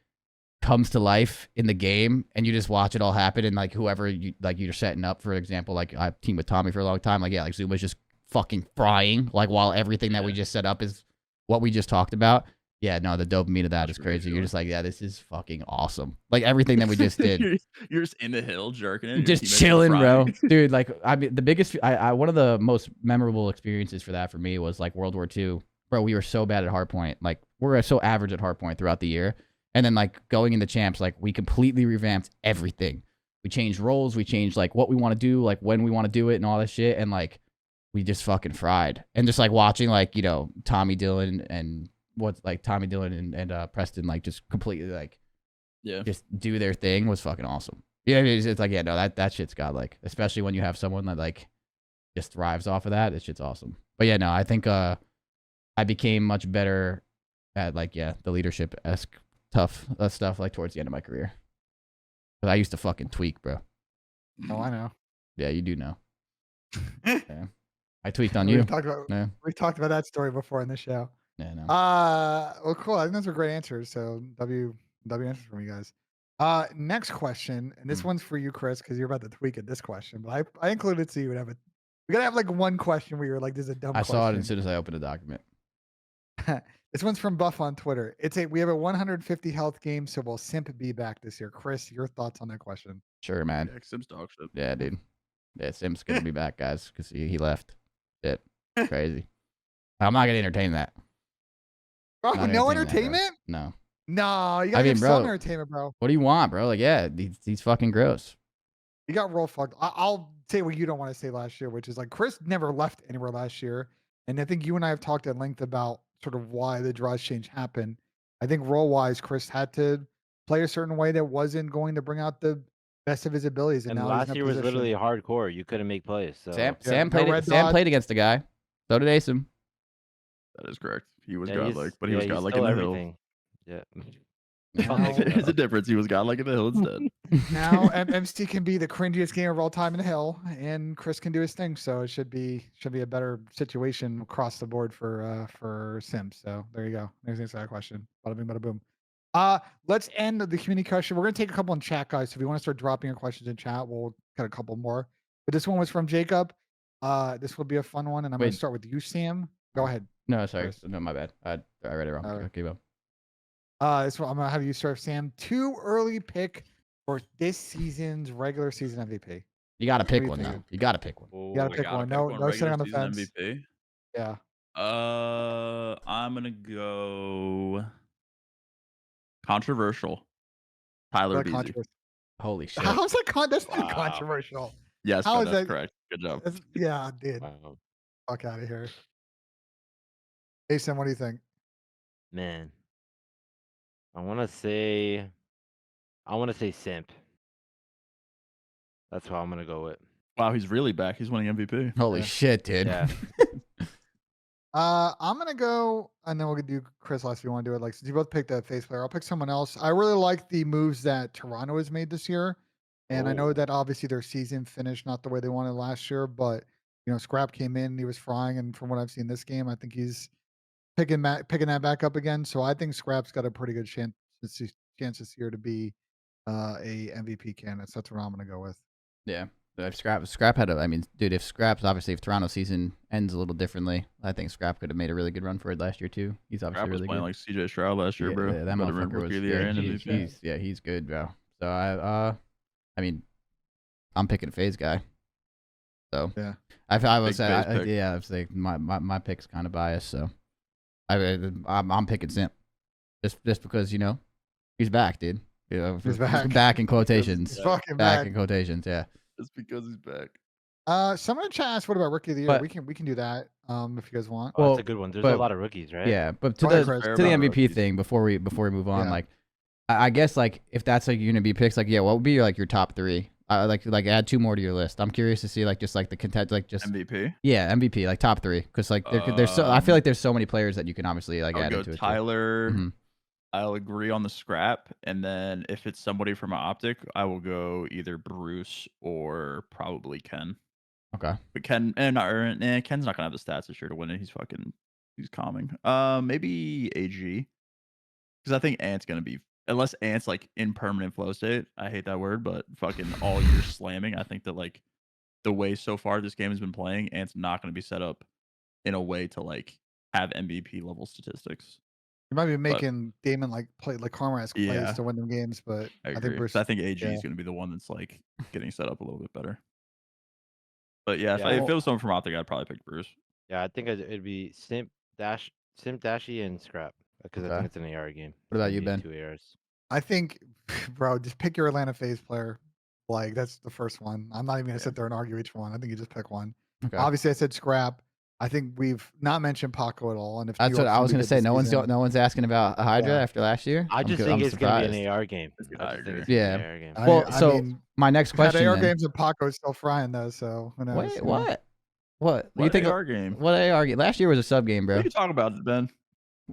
comes to life in the game and you just watch it all happen, and like whoever you like you're setting up, for example, like I've teamed with Tommy for a long time, like, yeah, like Zuma's just fucking frying like while everything that we just set up is what we just talked about. Yeah, no, the dopamine of that is crazy. You're just like, yeah, this is fucking awesome. Like everything that we just did. you're just in the hill jerking it, just chilling, bro. Dude, like I mean the biggest one of the most memorable experiences for that for me was like World War II. Bro, we were so bad at hardpoint. Like we're so average at hardpoint throughout the year. And then like going into champs, like we completely revamped everything. We changed roles, we changed like what we want to do, like when we want to do it and all this shit. And like we just fucking fried. And just like watching like, you know, Tommy Dillon and Preston like just completely like just do their thing was fucking awesome. Yeah, it's like, yeah, no, that shit's godlike. Especially when you have someone that like just thrives off of that. That shit's awesome. But yeah, no, I think I became much better at like, yeah, the leadership-esque tough stuff like towards the end of my career. But I used to fucking tweak, bro. Oh, I know. Yeah, you do know. Yeah. I tweaked on you. We've talked about that story before in the show. Yeah, no. Well, cool. I think those are great answers. So W answers from you guys. Next question, and this one's for you, Chris, because you're about to tweak at this question. But I included so you would have it. We gotta have like one question where you're like, "This is a dumb." I question. saw it as soon as I opened the document. This one's from Buff on Twitter. We have a 150 health game, so will Simp be back this year? Chris, your thoughts on that question? Sure, man. Yeah, Simp's dog shit. Yeah, dude. Yeah, Simp's gonna be back, guys, because he left. Shit, crazy. I'm not gonna entertain that. Bro, no entertainment? That, no. No, you gotta have some entertainment, bro. What do you want, bro? Like, yeah, he's fucking gross. You got real fucked. I'll say what you don't want to say last year, which is like Chris never left anywhere last year. And I think you and I have talked at length about sort of why the Drazah change happened. I think role-wise, Chris had to play a certain way that wasn't going to bring out the best of his abilities. And now last year was literally hardcore. You couldn't make plays. So. Sam played against the guy. So did Asim. That is correct. He was godlike, but he was godlike in the hill. Yeah. There's a difference. He was godlike in the hill instead. Now MC can be the cringiest gamer of all time in the hill, and Chris can do his thing. So it should be a better situation across the board for Simp. So there you go. There's the answer to that question. Bada bing, bada boom. Let's end the community question. We're gonna take a couple in chat, guys. So if you want to start dropping your questions in chat, we'll got a couple more. But this one was from Jacob. This will be a fun one, and I'm gonna start with you, Sam. Go ahead. No, sorry. No, my bad. I read it wrong. Right. Okay, go. This one I'm gonna have you start, Sam. Too early pick for this season's regular season MVP. You gotta pick one though. You gotta pick one. You gotta pick one. No sitting on the fence. MVP. Yeah. I'm gonna go controversial. Tyler Beasley. Holy shit! How's that that's not controversial? Yes, how is that's that correct. Good job. Yeah, I did. Wow. Fuck out of here. Hey Sam, what do you think? Man, I want to say Simp. That's what I'm gonna go with. Wow, he's really back. He's winning MVP. Holy shit, dude. Yeah. I'm gonna go, and then we'll do Chris last if you want to do it. Like, since you both picked that FaZe player, I'll pick someone else. I really like the moves that Toronto has made this year, and I know that obviously their season finished not the way they wanted last year, but Scrap came in, he was frying, and from what I've seen this game, I think he's picking that back up again. So I think Scrap's got a pretty good chance this year to be a MVP candidate. So that's what I'm gonna go with. Yeah. If Scrap had dude, if Toronto's season ends a little differently, I think Scrap could have made a really good run for it last year too. He's obviously really playing good. Like CJ Stroud last year, bro. Yeah, that motherfucker was he's good, bro. So I'm picking FaZe guy. So yeah, I was like my pick's kind of biased, so I'm picking Simp, just because he's back, dude. He's back in quotations. He's fucking back in quotations, yeah. Just because he's back. Someone in chat asked, "What about Rookie of the Year?" We can do that if you guys want. Well, that's a good one. There's a lot of rookies, right? Yeah, but to the MVP thing before we move on, like I guess like if that's like you're gonna be picks, like what would be like your top three? Like add two more to your list. I'm curious to see like just like the content, like just MVP. Yeah, MVP, like top three, because like there's so I feel like there's so many players that you can obviously like add into it. Tyler. I'll agree on the Scrap, and then if it's somebody from OpTic, I will go either Bruce or probably Ken. Okay. But Ken's not gonna have the stats this year to win it. He's calming. Maybe AG, because I think Ant's gonna be, unless Ant's like in permanent flow state. I hate that word, but fucking all year slamming. I think that like the way so far this game has been playing, Ant's not gonna be set up in a way to like have MVP level statistics. You might be making Damon play like Karma-esque plays to win them games, but I think AG is going to be the one that's like getting set up a little bit better. But if it was someone from OpTic, I'd probably pick Bruce. Yeah, I think it'd be Simp, Dashy, and Scrap, because I think it's an AR game. What about you, Ben? 2 ARs. I think, bro, just pick your Atlanta FaZe player. Like that's the first one. I'm not even gonna sit there and argue each one. I think you just pick one. Okay. Obviously, I said Scrap. I think we've not mentioned Paco at all, and if that's what I was going to say. No one's asking about Hydra after last year. I just think it's going to be an AR game. Yeah. Well, my next question. AR games and Paco is still frying though. So wait, what? What you think? AR game? What AR game? Last year was a sub game, bro. What are you talking about, Ben?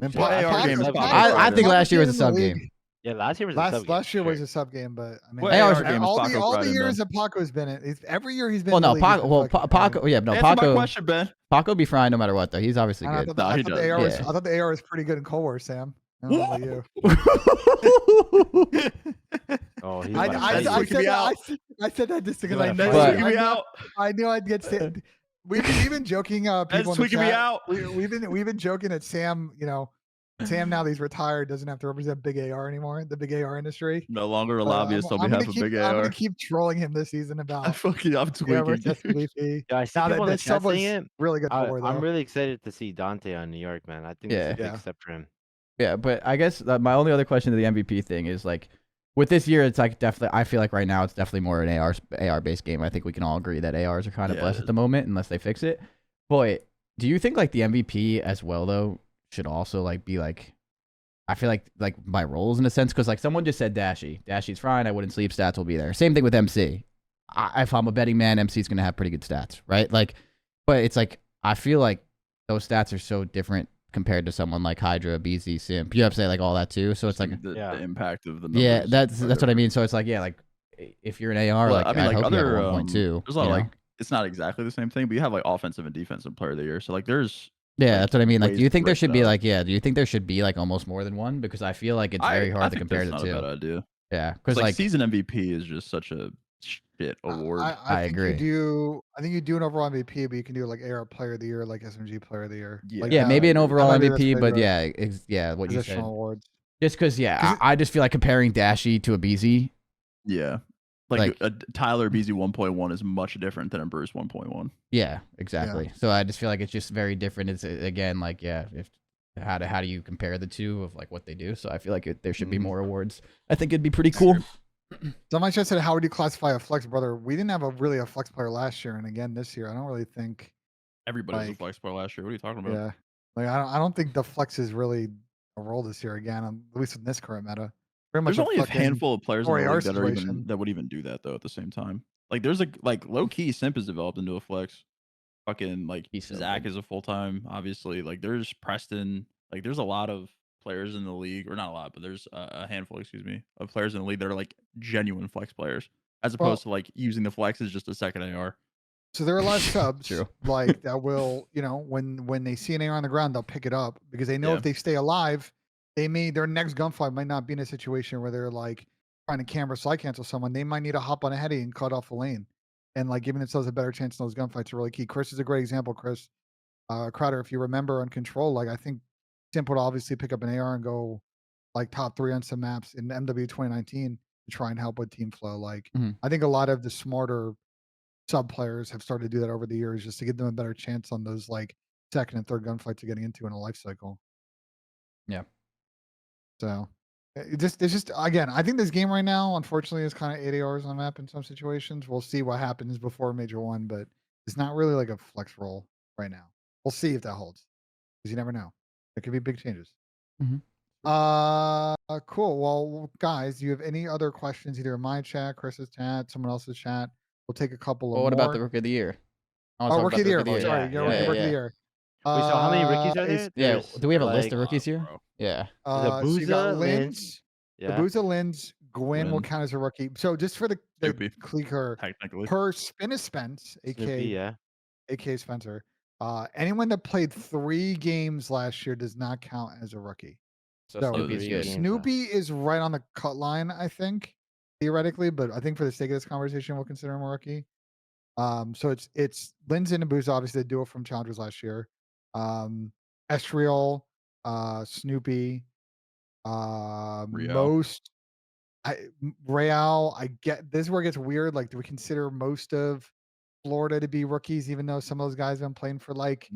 I think last year was a sub game. Yeah, last year was a sub game. Last year Sure. was a sub game, but I mean, What AR game is all Paco the brought in years then? that Paco's been in, every year he's been Well, in the no, league. Paco, yeah, no, Answer my Paco, question, Ben. Paco be fine no matter what though. He's obviously I good. thought, No, he the AR does. was, I thought the AR was pretty good in Cold War, Sam. I don't know about you. Oh, he's I said that just because I knew I knew I'd get Sam. We've been joking. People in the chat. Me out. We've been joking that Sam, Sam now that he's retired doesn't have to represent big AR anymore. The big AR industry. No longer a lobbyist on behalf of big AR. I'm gonna keep trolling him this season about. I'm tweaking. MVP. Yeah, I see people in the chat saying it. Really good. I'm really excited to see Dante on New York, man. I think it's a big step for him. Yeah, but I guess my only other question to the MVP thing is like, with this year, it's like definitely. I feel like right now it's definitely more an AR based game. I think we can all agree that ARs are kind of blessed at the moment, unless they fix it. But do you think like the MVP as well though should also like be like? I feel like by roles in a sense, because like someone just said Dashy's fine. I wouldn't sleep. Stats will be there. Same thing with MC. If I'm a betting man, MC's gonna have pretty good stats, right? Like, but it's like I feel like those stats are so different compared to someone like Hydra, BZ, Simp. You have to say like all that too. So it's like the impact of the numbers. Yeah, that's what I mean. So it's like like if you're an AR, well, like I hope other you have 1.2. There's a lot of like it's not exactly the same thing, but you have like offensive and defensive player of the year. So like there's that's what I mean. Like, do you think there should be like do you think there should be like almost more than one? Because I feel like it's very hard to compare the two. Not a bad idea. Yeah, because like season MVP is just such a shit award. I agree. I think you do an overall MVP, but you can do like AR player of the year, like SMG player of the year. Yeah, like, maybe an overall MVP, but what you you said. Awards. Just because, I just feel like comparing Dashy to a BZ. Yeah. Like a Tyler BZ 1.1 is much different than a Bruce 1.1. Yeah, exactly. Yeah. So I just feel like it's just very different. It's again like how do you compare the two of like what they do? So I feel like there should be more awards. I think it'd be pretty cool. Somebody just said, how would you classify a flex, brother? We didn't have really a flex player last year, and again this year, I don't really think everybody was a flex player last year. What are you talking about? Yeah, like I don't think the flex is really a role this year again, at least in this current meta. There's only a handful of players in the league that would even do that though. At the same time, like there's like low key Simp has developed into a flex. Fucking like Zach is a full time. Obviously, like there's Preston. Like there's a lot of players in the league, or not a lot, but there's a handful, excuse me, of players in the league that are like genuine flex players, as opposed to like using the flex as just a second AR. So there are a lot of subs like that will, when they see an AR on the ground, they'll pick it up because they know if they stay alive, their next gunfight might not be in a situation where they're like trying to camera slide cancel someone. They might need to hop on a heady and cut off a lane, and like giving themselves a better chance in those gunfights are really key. Chris is a great example. Chris Crowder, if you remember on Control, like I think Simp would obviously pick up an AR and go like top 3 on some maps in MW 2019 to try and help with team flow. Like I think a lot of the smarter sub players have started to do that over the years just to give them a better chance on those like second and third gunfights you're getting into in a life cycle. Yeah. So it's just again, I think this game right now, unfortunately, is kind of 80 hours on map in some situations. We'll see what happens before Major 1, but it's not really like a flex role right now. We'll see if that holds because you never know. There could be big changes. Cool. Well, guys, do you have any other questions either in my chat, Chris's chat, someone else's chat? We'll take a couple of more. What about the Rookie of the Year? Rookie of the Year. Sorry, Rookie of the Year. Wait, so how many rookies are there? Yeah, do we have a list of rookies here? Yeah. The so you got Booza, Linz. The Booza, Linz, Gwyn will count as a rookie. So just for the clicker, technically, per Spin is Spence, aka Spencer. Anyone that played 3 games last year does not count as a rookie. So Snoopy's good. Snoopy is right on the cut line, I think, theoretically, but I think for the sake of this conversation, we'll consider him a rookie. So it's Linz and Booza, obviously the duo from Challengers last year. Estriel, Snoopy, Real. Real. I get this is where it gets weird. Like, do we consider most of Florida to be rookies, even though some of those guys have been playing for like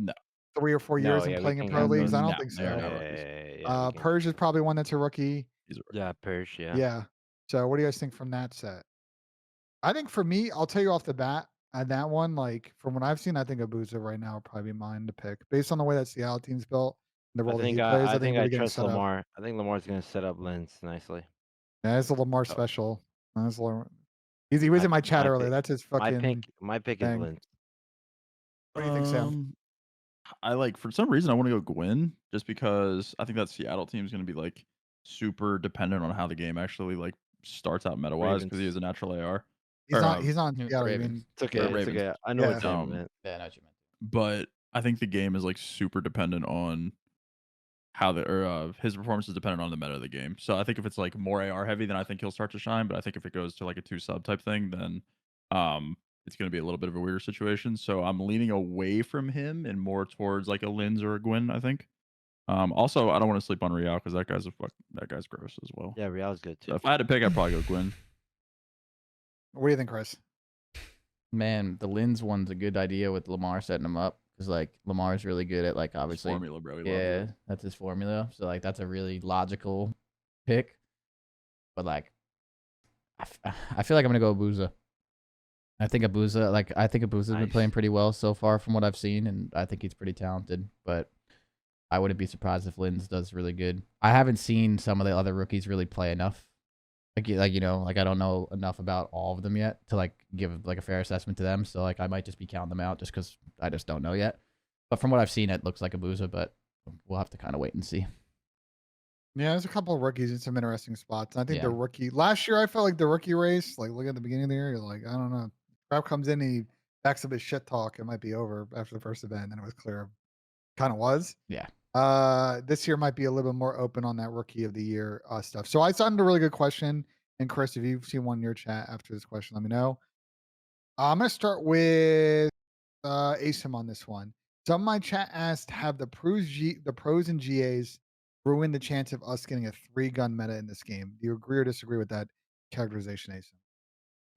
3 or 4 years and playing in pro leagues? I don't think so. Purge is probably one that's a rookie. Yeah, Purge. Yeah. So what do you guys think from that set? I think for me, I'll tell you off the bat, at that one, like from what I've seen, I think Abuza right now would probably be mine to pick based on the way that Seattle team's built. The role that he plays, I think I trust Lamar. I think Lamar's going to set up Linz nicely. Yeah, it's a Lamar special. He was in my chat earlier. That's his fucking. My pick is Linz. What do you think, Sam? I for some reason I want to go Gwyn just because I think that Seattle team is going to be like super dependent on how the game actually like starts out meta wise because he is a natural AR. He's Or not. He's not in the Seattle. You Ravens. mean? It's okay. It's Ravens. okay. I know what Yeah. Sam meant. Yeah, I know what you meant. But I think the game is like super dependent on how his performance is dependent on the meta of the game. So I think if it's like more AR heavy, then I think he'll start to shine. But I think if it goes to like a 2 sub type thing, then it's gonna be a little bit of a weirder situation. So I'm leaning away from him and more towards like a Linz or a Gwyn, I think. Also I don't want to sleep on Real because that guy's gross as well. Yeah, Real's good too. So if I had to pick, I'd probably go Gwyn. What do you think, Chris? Man, the Linz one's a good idea with Lamar setting him up because like Lamar's really good at like His obviously formula, bro. He loves yeah, it. that's his formula. So like that's a really logical pick. But like I feel like I'm gonna go Abuza. I think Abuza's been playing Nice. pretty well so far from what I've seen, and I think he's pretty talented. But I wouldn't be surprised if Linz does really good. I haven't seen some of the other rookies really play enough. Like you know, like I don't know enough about all of them yet to like give like a fair assessment to them. So like I might just be counting them out just because I just don't know yet. But from what I've seen, it looks like Abuza, but we'll have to kind of wait and see. Yeah, there's a couple of rookies in some interesting spots. I think the Yeah. rookie last year, I felt like the rookie race, like look at the beginning of the year, you're like, I don't know. Crowd comes in, he backs up his shit talk. It might be over after the first event, and it was clear, kind of was. Yeah. This year might be a little bit more open on that rookie of the year stuff. So I found a really good question. And Chris, if you've seen one in your chat after this question, let me know. I'm gonna start with Asim on this one. Some of my chat asked, have the pros and GAs ruined the chance of us getting a 3-gun meta in this game? Do you agree or disagree with that characterization, Asim?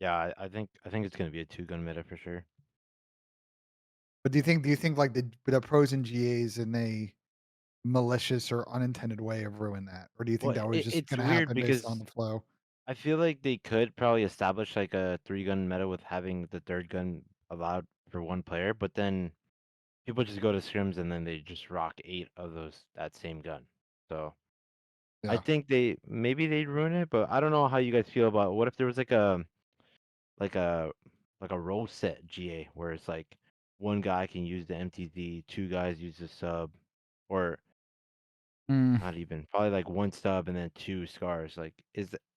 Yeah, I think it's gonna be a 2-gun meta for sure. But do you think like the pros and GAs in a malicious or unintended way have ruined that, or do you think Well, that was just it's gonna weird happen based on because the flow? I feel like they could probably establish like a 3-gun meta with having the 3rd gun allowed for one player, but then people just go to scrims and then they just rock 8 of that same gun. So I Yeah. think maybe they'd ruin it, but I don't know how you guys feel about what if there was like a role set GA where it's like one guy can use the MTZ, 2 guys use the sub, or not even probably like 1 stub and then 2 scars. Like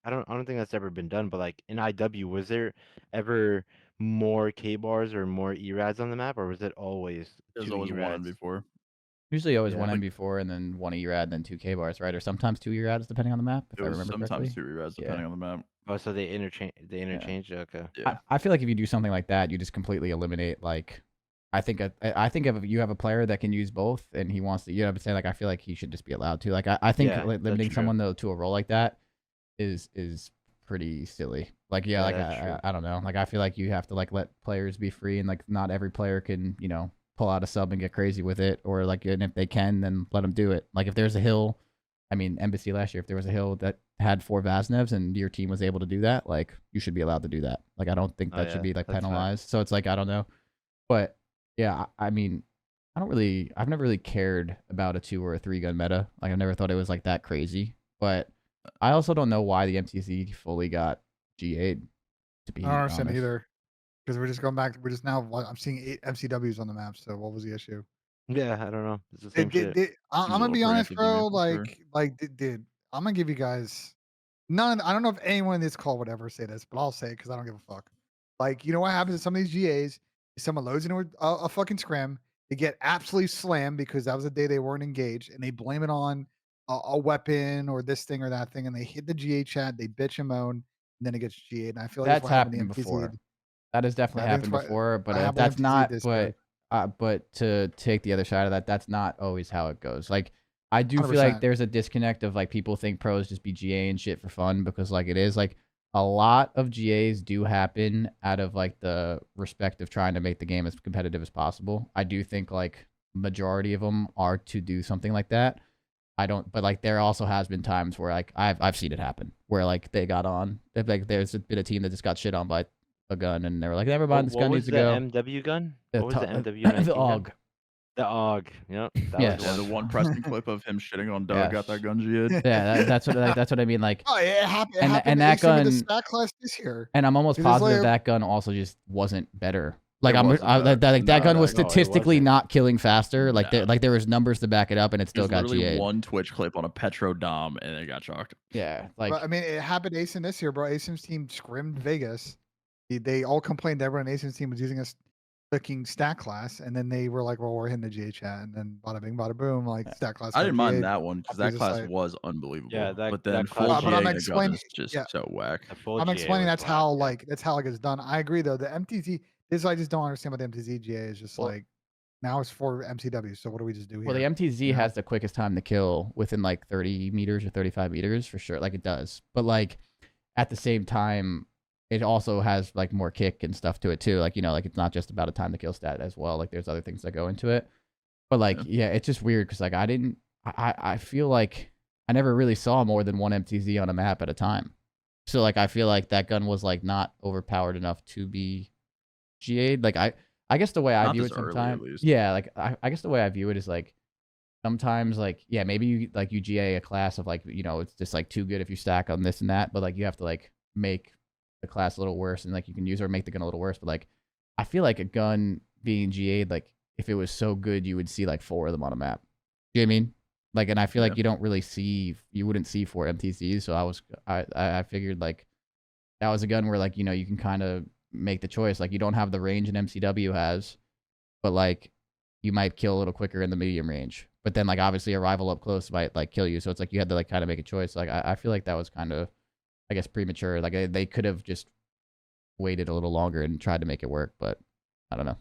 I don't think that's ever been done, but like in IW, was there ever more K bars or more ERADs on the map, or was it always There's 2 always one ERADs? in before. Usually always Yeah. one Like, M before and then one ERAD, then 2 K bars, right? Or sometimes 2 ERADs depending on the map, if It I was remember sometimes correctly. 2 ERADs depending on the map. oh, so they interchange. Okay. Yeah. I feel like if you do something like that, you just completely eliminate like I think if you have a player that can use both and he wants to, you know what I'm saying? Like I feel like he should just be allowed to. Like I think Yeah, limiting that's someone to a role like that is pretty silly. Like yeah, Yeah, like that's true. I don't know. Like I feel like you have to like let players be free and like not every player can, you know, pull out a sub and get crazy with it, or like, and if they can, then let them do it. Like if there's a hill, I mean, Embassy last year, if there was a hill that had 4 Vaznevs and your team was able to do that, like you should be allowed to do that. Like I don't think Oh, that should yeah, be like that's fine. penalized. So it's like I don't know, but yeah, I mean, I've never really cared about a 2 or a 3-gun meta. Like I've never thought it was like that crazy. But I also don't know why the MTZ fully got GA'd. To be I don't understand honest. either. Because we're just going back. We're just now. I'm seeing 8 MCWs on the map. So what was the issue? Yeah, I don't know. It's the same shit. I'm Seems a gonna little be honest, preemptive to me, bro. for sure. Dude, I'm gonna give you guys none. I don't know if anyone in this call would ever say this, but I'll say it because I don't give a fuck. Like, you know what happens to some of these GAs? Is someone loads into a fucking scrim, they get absolutely slammed because that was the day they weren't engaged, and they blame it on a weapon or this thing or that thing, and they hit the GA chat, they bitch and moan, and then it gets GA'd. And I feel like that's That's what happened to happened MTZ. before. That has definitely I think happened before, but that happened that's to MTZ not. this year. But to take the other side of that, that's not always how it goes. Like I do feel like 100%. there's a disconnect of like people think pros just be GA and shit for fun because like it is like a lot of GAs do happen out of like the respect of trying to make the game as competitive as possible. I do think like majority of them are to do something like that. I don't, but like there also has been times where like I've seen it happen where like they got on, like there's been a team that just got shit on by a gun and they were like, never mind, this What gun was needs to the go. MW gun? The What was the to- MW19 the gun? AUG. The AUG. Yep. That Yes. was Yeah, the one. one Preston clip of him shitting on Doug got Yes. that gun GA'd. Yeah, that's what I mean. Like, Oh, it happened. It and happened that to Asim with the gun, SPAC class this year. and I'm almost It was positive like- that gun also just wasn't better. Like that gun was statistically not killing faster. Like No. there was numbers to back it up, and it still got literally GA'd. one Twitch clip on a Petro Dom, and it got chalked. Yeah, like But I mean, it happened to Asim this year, bro. Asim's team scrimmed Vegas. They all complained that everyone on Asim's team was using a clicking stack class, and then they were like, "Well, we're hitting the GA chat," and then bada bing, bada boom, like stack class. I didn't mind GA'd. that one because that class was unbelievable. Yeah, but then that full class- GA But I'm the gun explaining- is just yeah. so whack. I'm explaining that's how like it's done. I agree though. The MTZ, this I just don't understand what the MTZ GA is. Just like now it's for MCW. So what do we just do here? Well, the MTZ has the quickest time to kill within like 30 meters or 35 meters for sure. Like it does, but like at the same time, it also has like more kick and stuff to it too. Like, you know, like it's not just about a time to kill stat as well. Like there's other things that go into it. But like, yeah, it's just weird because like I feel like I never really saw more than one MTZ on a map at a time. So like I feel like that gun was like not overpowered enough to be GA'd. Like I guess the way I view it sometimes, yeah, like I guess the way I view it is like sometimes like, yeah, maybe you GA a class of like, you know, it's just like too good if you stack on this and that, but like you have to like make the class a little worse and like you can use or make the gun a little worse. But like I feel like a gun being GA'd, like if it was so good, you would see like 4 of them on a map. You know what I mean? Like, and I feel like you wouldn't see 4 MTZs. So I figured like that was a gun where like, you know, you can kind of make the choice. Like you don't have the range an MCW has, but like you might kill a little quicker in the medium range. But then like obviously a rival up close might like kill you. So it's like you had to like kind of make a choice. Like I feel like that was kind of, I guess, premature. Like they could have just waited a little longer and tried to make it work, but I don't know.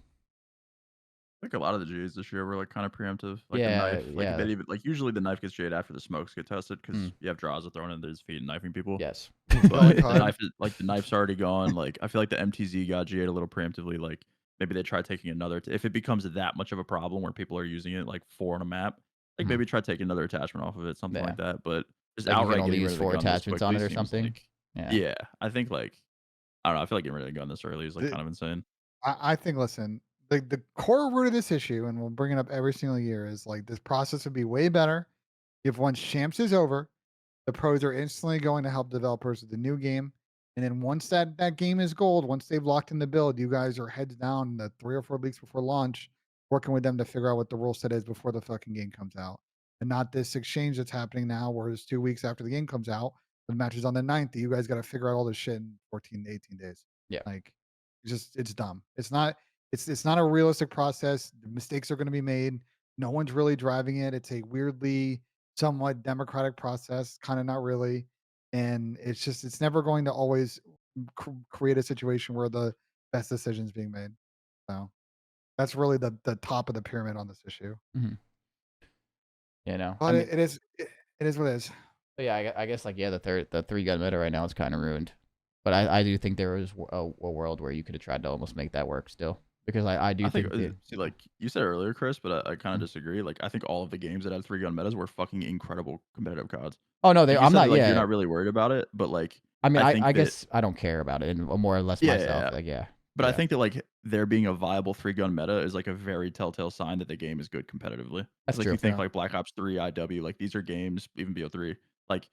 I think a lot of the GAs this year were like kind of preemptive. Like Yeah, the knife, like usually the knife gets GA'd after the smokes get tested because you have Drazah throwing in his feet and knifing people. Yes. But the knife's already gone. Like I feel like the MTZ got GA'd a little preemptively. Like maybe they try taking another. If it becomes that much of a problem where people are using it like 4 on a map, like maybe try taking another attachment off of it, something like that. But just like outright only getting use rid of 4 the gun attachments on it or something. Like, yeah, I think like I don't know. I feel like getting rid of the gun this early is like kind of insane. I think, listen, the core root of this issue, and we'll bring it up every single year, is like this process would be way better if once Champs is over, the pros are instantly going to help developers with the new game. And then once that game is gold, once they've locked in the build, you guys are heads down the 3 or 4 weeks before launch, working with them to figure out what the rule set is before the fucking game comes out. And not this exchange that's happening now, where it's 2 weeks after the game comes out, the match is on the 9th. You guys got to figure out all this shit in 14 to 18 days. Yeah. Like it's dumb. It's not a realistic process. The mistakes are going to be made. No one's really driving it. It's a weirdly somewhat democratic process, kind of not really. And it's never going to always create a situation where the best decisions being made. So that's really the top of the pyramid on this issue. Mm-hmm. You know, but it is what it is. But yeah, I guess like the 3 gun meta right now is kind of ruined. But I do think there was a world where you could have tried to almost make that work still. Because I think see, like you said earlier, Chris, but I kind of disagree. Like I think all of the games that had 3 gun metas were fucking incredible competitive CODs. Oh no, I'm not. Like, yeah, you're not really worried about it, but like I mean, I guess I don't care about it, and more or less myself. Like But I think that like there being a viable 3 gun meta is like a very telltale sign that the game is good competitively. That's like true. You think like Black Ops 3, IW, like these are games, even BO3, like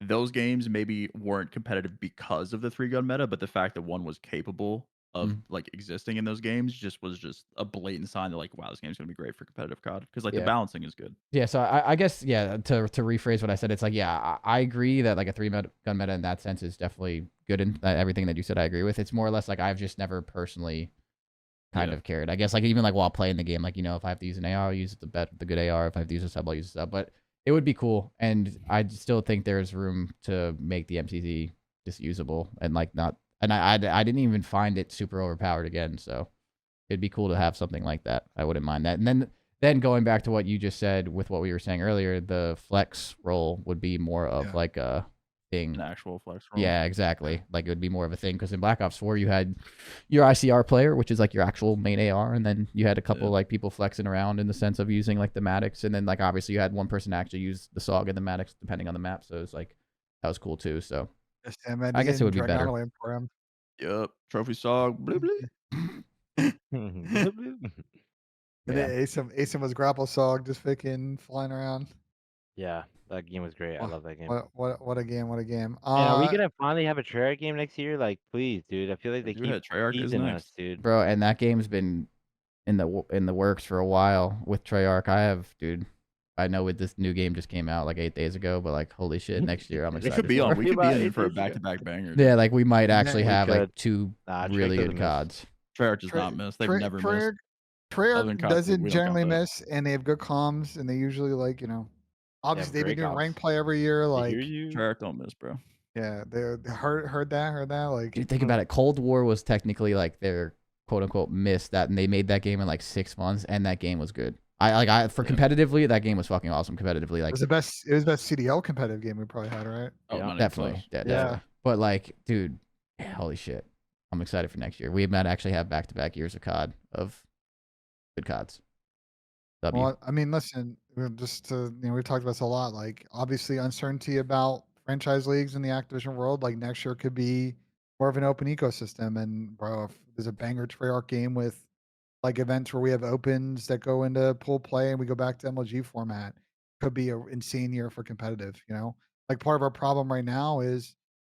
those games maybe weren't competitive because of the 3 gun meta, but the fact that one was capable of like existing in those games was just a blatant sign that like, wow, this game's gonna be great for competitive COD because like the balancing is good. Yeah, so I guess to rephrase what I said, it's like I agree that like a 3 gun meta in that sense is definitely good, and everything that you said I agree with. It's more or less like I've just never personally kind of cared. I guess like even like while playing the game, like, you know, if I have to use an AR, I'll use the good AR. If I have to use a sub, I'll use a sub. But it would be cool, and I still think there's room to make the MCZ just usable and like not. And I didn't even find it super overpowered again, so it'd be cool to have something like that. I wouldn't mind that. And then going back to what you just said with what we were saying earlier, the flex role would be more of like a thing. An actual flex role. Yeah, exactly. Like it would be more of a thing because in Black Ops 4 you had your ICR player, which is like your actual main AR, and then you had a couple like people flexing around in the sense of using like the Maddox, and then like obviously you had one person actually use the SOG and the Maddox depending on the map. So it was like that was cool too. So I guess it would be better. Yep. Trophy SOG. Bloop, bloop. And then Asim was grapple SOG just freaking flying around. Yeah, that game was great. I love that game. What a game! What a game! And are we gonna finally have a Treyarch game next year? Like, please, dude. I feel like they Dude, keep Treyarch is teasing us, next. dude. Bro, and that game's been in the works for a while with Treyarch. Dude. I know this new game just came out like 8 days ago, but like holy shit, next year I'm We excited could be for on. it. We could be About in 8 for a days ago. back-to-back banger. Yeah, like we might actually We have like could. 2 Nah, Treyarch really doesn't good miss. CODs. Treyarch does not miss. They've never missed. Other Treyarch than COD 2, doesn't we don't count generally that. miss, and they have good comms, and they usually like They obviously have they've been great doing comps. rank play every year. They hear Like you. Treyarch don't miss, bro. yeah, they heard that. Like Dude, think about it. Cold War was technically like their quote unquote miss that, and they made that game in like 6 months, and that game was good. Competitively, that game was fucking awesome. Competitively, it like was the best. It was the best CDL competitive game we probably had, right? Oh, Yeah. not even definitely, close. definitely. But like, dude, holy shit, I'm excited for next year. We might actually have back-to-back years of COD of good CODs. Well, I mean, listen, just to we've talked about this a lot. Like, obviously, uncertainty about franchise leagues in the Activision world. Like next year could be more of an open ecosystem. And bro, if there's a banger Treyarch game with like events where we have opens that go into pool play and we go back to MLG format, could be an insane year for competitive. Like part of our problem right now is,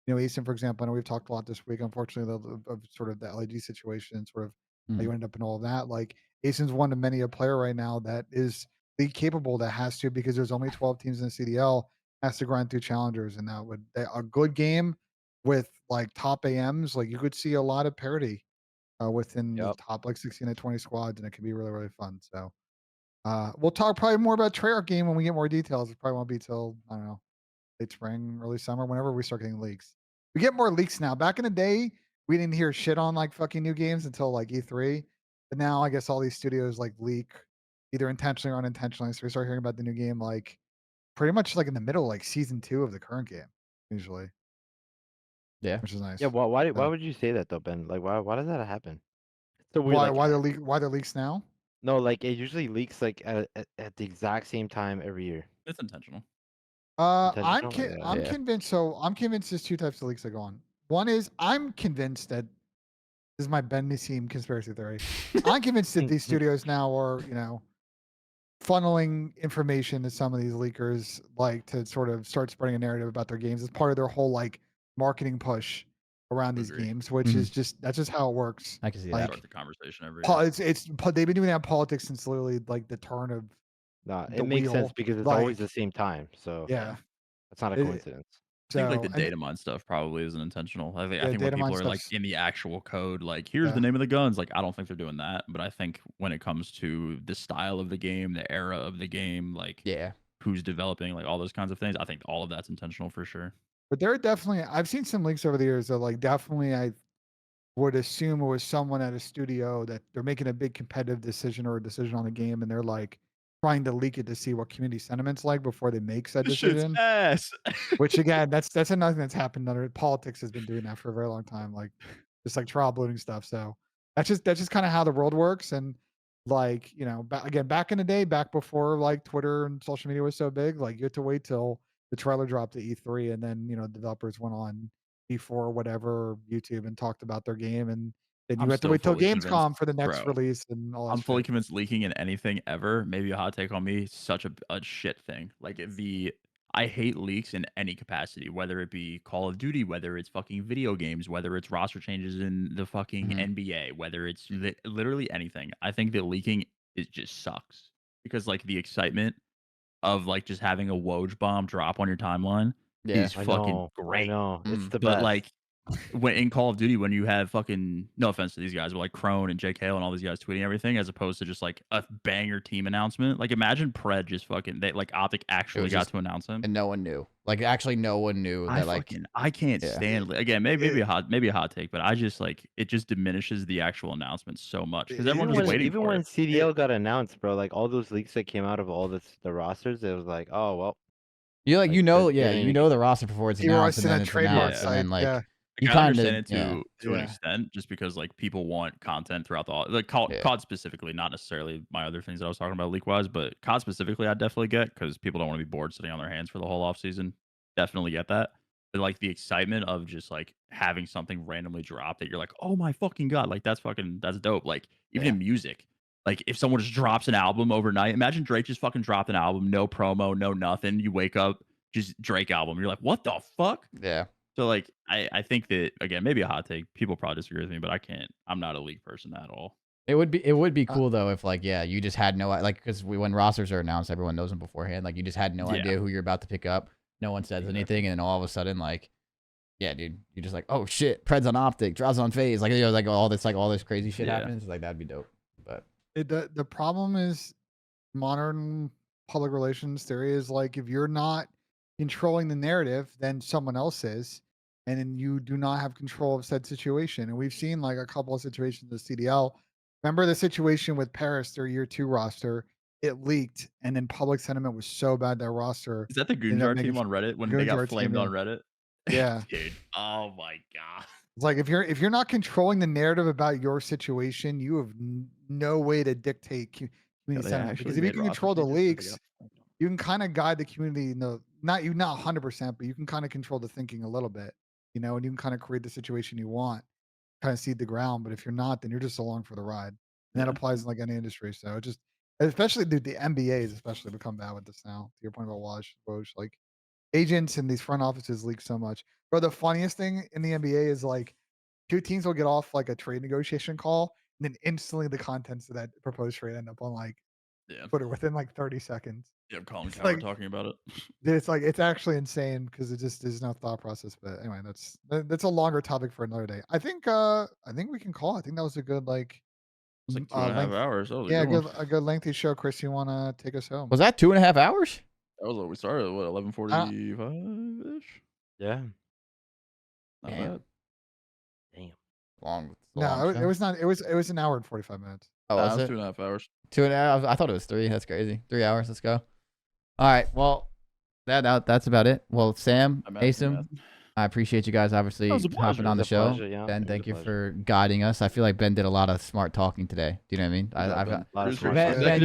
Asim, for example. I know we've talked a lot this week, unfortunately, of sort of the LAG situation, sort of how you ended up in all of that. Like Asim's one of many a player right now that is league capable that has to, because there's only 12 teams in the CDL, has to grind through challengers, and a good game with like top AMs, like you could see a lot of parity within the Yep. top like 16 to 20 squads, and it can be really, really fun. So we'll talk probably more about Treyarch game when we get more details. It probably won't be till, I don't know, late spring, early summer, whenever we start getting leaks. We get more leaks now. Back in the day, we didn't hear shit on like fucking new games until like E3. But now I guess all these studios like leak either intentionally or unintentionally. So we start hearing about the new game like pretty much like in the middle, like season 2 of the current game, usually, yeah. which is nice. Yeah. Why So, would you say that though, Ben? Like, why does that happen? It's so weird. why Like, why the leaks now? no, like it usually leaks like at the exact same time every year. It's intentional. Intentional. Yeah. I'm convinced. So I'm convinced there's two types of leaks that go on. One is I'm convinced that this is my Ben Nissim conspiracy theory. I'm convinced that these studios now are, funneling information to some of these leakers, like to sort of start spreading a narrative about their games as part of their whole like marketing push around these Agree. games, which is that's just how it works. I can see Like, that. Start the conversation every year. they've been doing that in politics since literally like the turn of Nah, the it makes sense wheel. because it's always Like, the same time. So yeah. that's not a It- coincidence. I think like So the and data mine stuff probably isn't intentional. I think when data people mine are like stuff's in the actual code, like here's yeah. the name of the guns, like I don't think they're doing that. But I think when it comes to the style of the game, the era of the game, like Yeah. who's developing, like all those kinds of things, I think all of that's intentional for sure. But there are definitely I've seen some leaks over the years that like definitely I would assume it was someone at a studio that they're making a big competitive decision or a decision on a game, and they're like trying to leak it to see what community sentiment's like before they make said This shit's decision. ass. Which again, that's another thing that's happened under politics has been doing that for a very long time, like just like trial balloting stuff. So that's just kind of how the world works. And like, again, back in the day, back before like Twitter and social media was so big, like you had to wait till the trailer dropped at E3, and then developers went on E4 whatever YouTube and talked about their game, and then you I'm had to still wait till fully convinced, Gamescom for the next bro. release and all that I'm fully shit. convinced leaking in anything ever, maybe a hot take on me, such a shit thing. Like I hate leaks in any capacity, whether it be Call of Duty, whether it's fucking video games, whether it's roster changes in the fucking NBA, whether it's literally anything. I think that leaking it just sucks because like the excitement of like just having a Woj bomb drop on your timeline Yeah. is I fucking know. I great. know. It's the But best. like when in Call of Duty, when you have fucking no offense to these guys, but like Crone and JKL and all these guys tweeting everything, as opposed to just like a banger team announcement. Like imagine Pred just fucking they like OpTic actually got just to announce him. and no one knew. Like actually, no one knew that. I can't yeah. stand again. Maybe a hot take, but I just like it just diminishes the actual announcement so much because everyone was waiting Even for when it. CDL got announced, bro, like all those leaks that came out of all the rosters, it was like, oh well. You Like, they didn't even the roster before it's People are announced, and in then a it's trademark announced, and site. then like Yeah. you I kind of understand it to an Yeah. extent, just because like people want content throughout like Yeah. COD specifically, not necessarily my other things that I was talking about leak wise, but COD specifically, I definitely get because people don't want to be bored sitting on their hands for the whole off season. Definitely get that, but like the excitement of just like having something randomly drop that you're like, oh my fucking god, like that's dope. Like even Yeah. in music, Like if someone just drops an album overnight, imagine Drake just fucking dropped an album, no promo, no nothing. You wake up, just Drake album. You're like, what the fuck? Yeah. So like I think that again, maybe a hot take. People probably disagree with me, but I'm not a league person at all. It would be cool though if like you just had no like because when rosters are announced, everyone knows them beforehand. Like you just had no idea who you're about to pick up. No one says anything, and then all of a sudden like, yeah, dude, you're just like, oh shit, Pred's on OpTic, Drazah on FaZe, like like all this crazy shit happens. Like that'd be dope. But the problem is modern public relations theory is like if you're not controlling the narrative, then someone else is, and then you do not have control of said situation. And we've seen like a couple of situations with CDL. Remember the situation with Paris, their year 2 roster? It leaked, and then public sentiment was so bad that roster. Is that the Goonjar team on Reddit when they got flamed on Reddit? Yeah, dude. Oh my god. It's like if you're not controlling the narrative about your situation, you have no way to dictate community sentiment. Because if you can control the leaks, you can kind of guide the community. Not 100%, but you can kind of control the thinking a little bit, and you can kind of create the situation you want, kind of seed the ground. But if you're not, then you're just along for the ride, and that applies in like any industry. So it just, especially the NBAs, especially become bad with this now. To your point about Woj, like agents and these front offices leak so much. Bro, the funniest thing in the NBA is like 2 teams will get off like a trade negotiation call, and then instantly the contents of that proposed trade end up on like Twitter within like 30 seconds. Yeah, Colin Cowherd like, talking about it. It's like it's actually insane because it just there's no thought process. But anyway, that's a longer topic for another day. I think we can call. I think that was a good like it's like 2.5 hours. Oh, yeah, a good lengthy show. Chris, you want to take us home? Was that 2.5 hours? That was what we started. What 11:45 ish? Yeah. Not bad. Damn. Long. No, it was not. It was an hour and 45 minutes. Oh, was it was 2.5 hours. 2.5. I thought it was 3. That's crazy. 3 hours. Let's go. All right. Well, that's about it. Well, Sam, Asim, I appreciate you guys obviously hopping on the show. Pleasure, Ben, thank you for guiding us. I feel like Ben did a lot of smart talking today. Do you know what I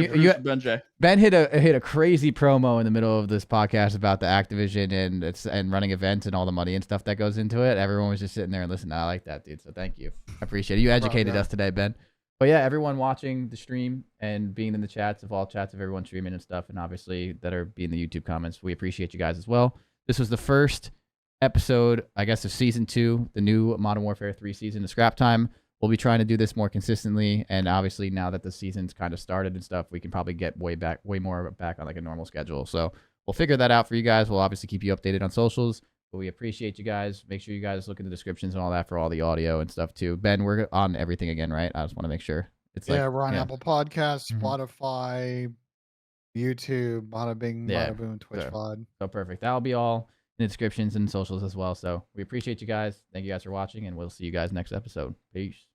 mean? Ben hit a crazy promo in the middle of this podcast about the Activision and running events and all the money and stuff that goes into it. Everyone was just sitting there and listening. I like that, dude. So thank you. I appreciate it. You educated us today, Ben. But yeah, everyone watching the stream and being in the chats of all chats of everyone streaming and stuff, and obviously that are being the YouTube comments, we appreciate you guys as well. This was the first episode, I guess, of season 2, the new Modern Warfare 3 season, the Scrap Time. We'll be trying to do this more consistently, and obviously now that the season's kind of started and stuff, we can probably get way more back on like a normal schedule. So we'll figure that out for you guys. We'll obviously keep you updated on socials. But we appreciate you guys. Make sure you guys look in the descriptions and all that for all the audio and stuff too. Ben, we're on everything again, right? I just want to make sure. We're on Apple Podcasts, Spotify, YouTube, Bada Bing, Bada Boom, Twitch Pod. So perfect. That'll be all in the descriptions and socials as well. So we appreciate you guys. Thank you guys for watching, and we'll see you guys next episode. Peace.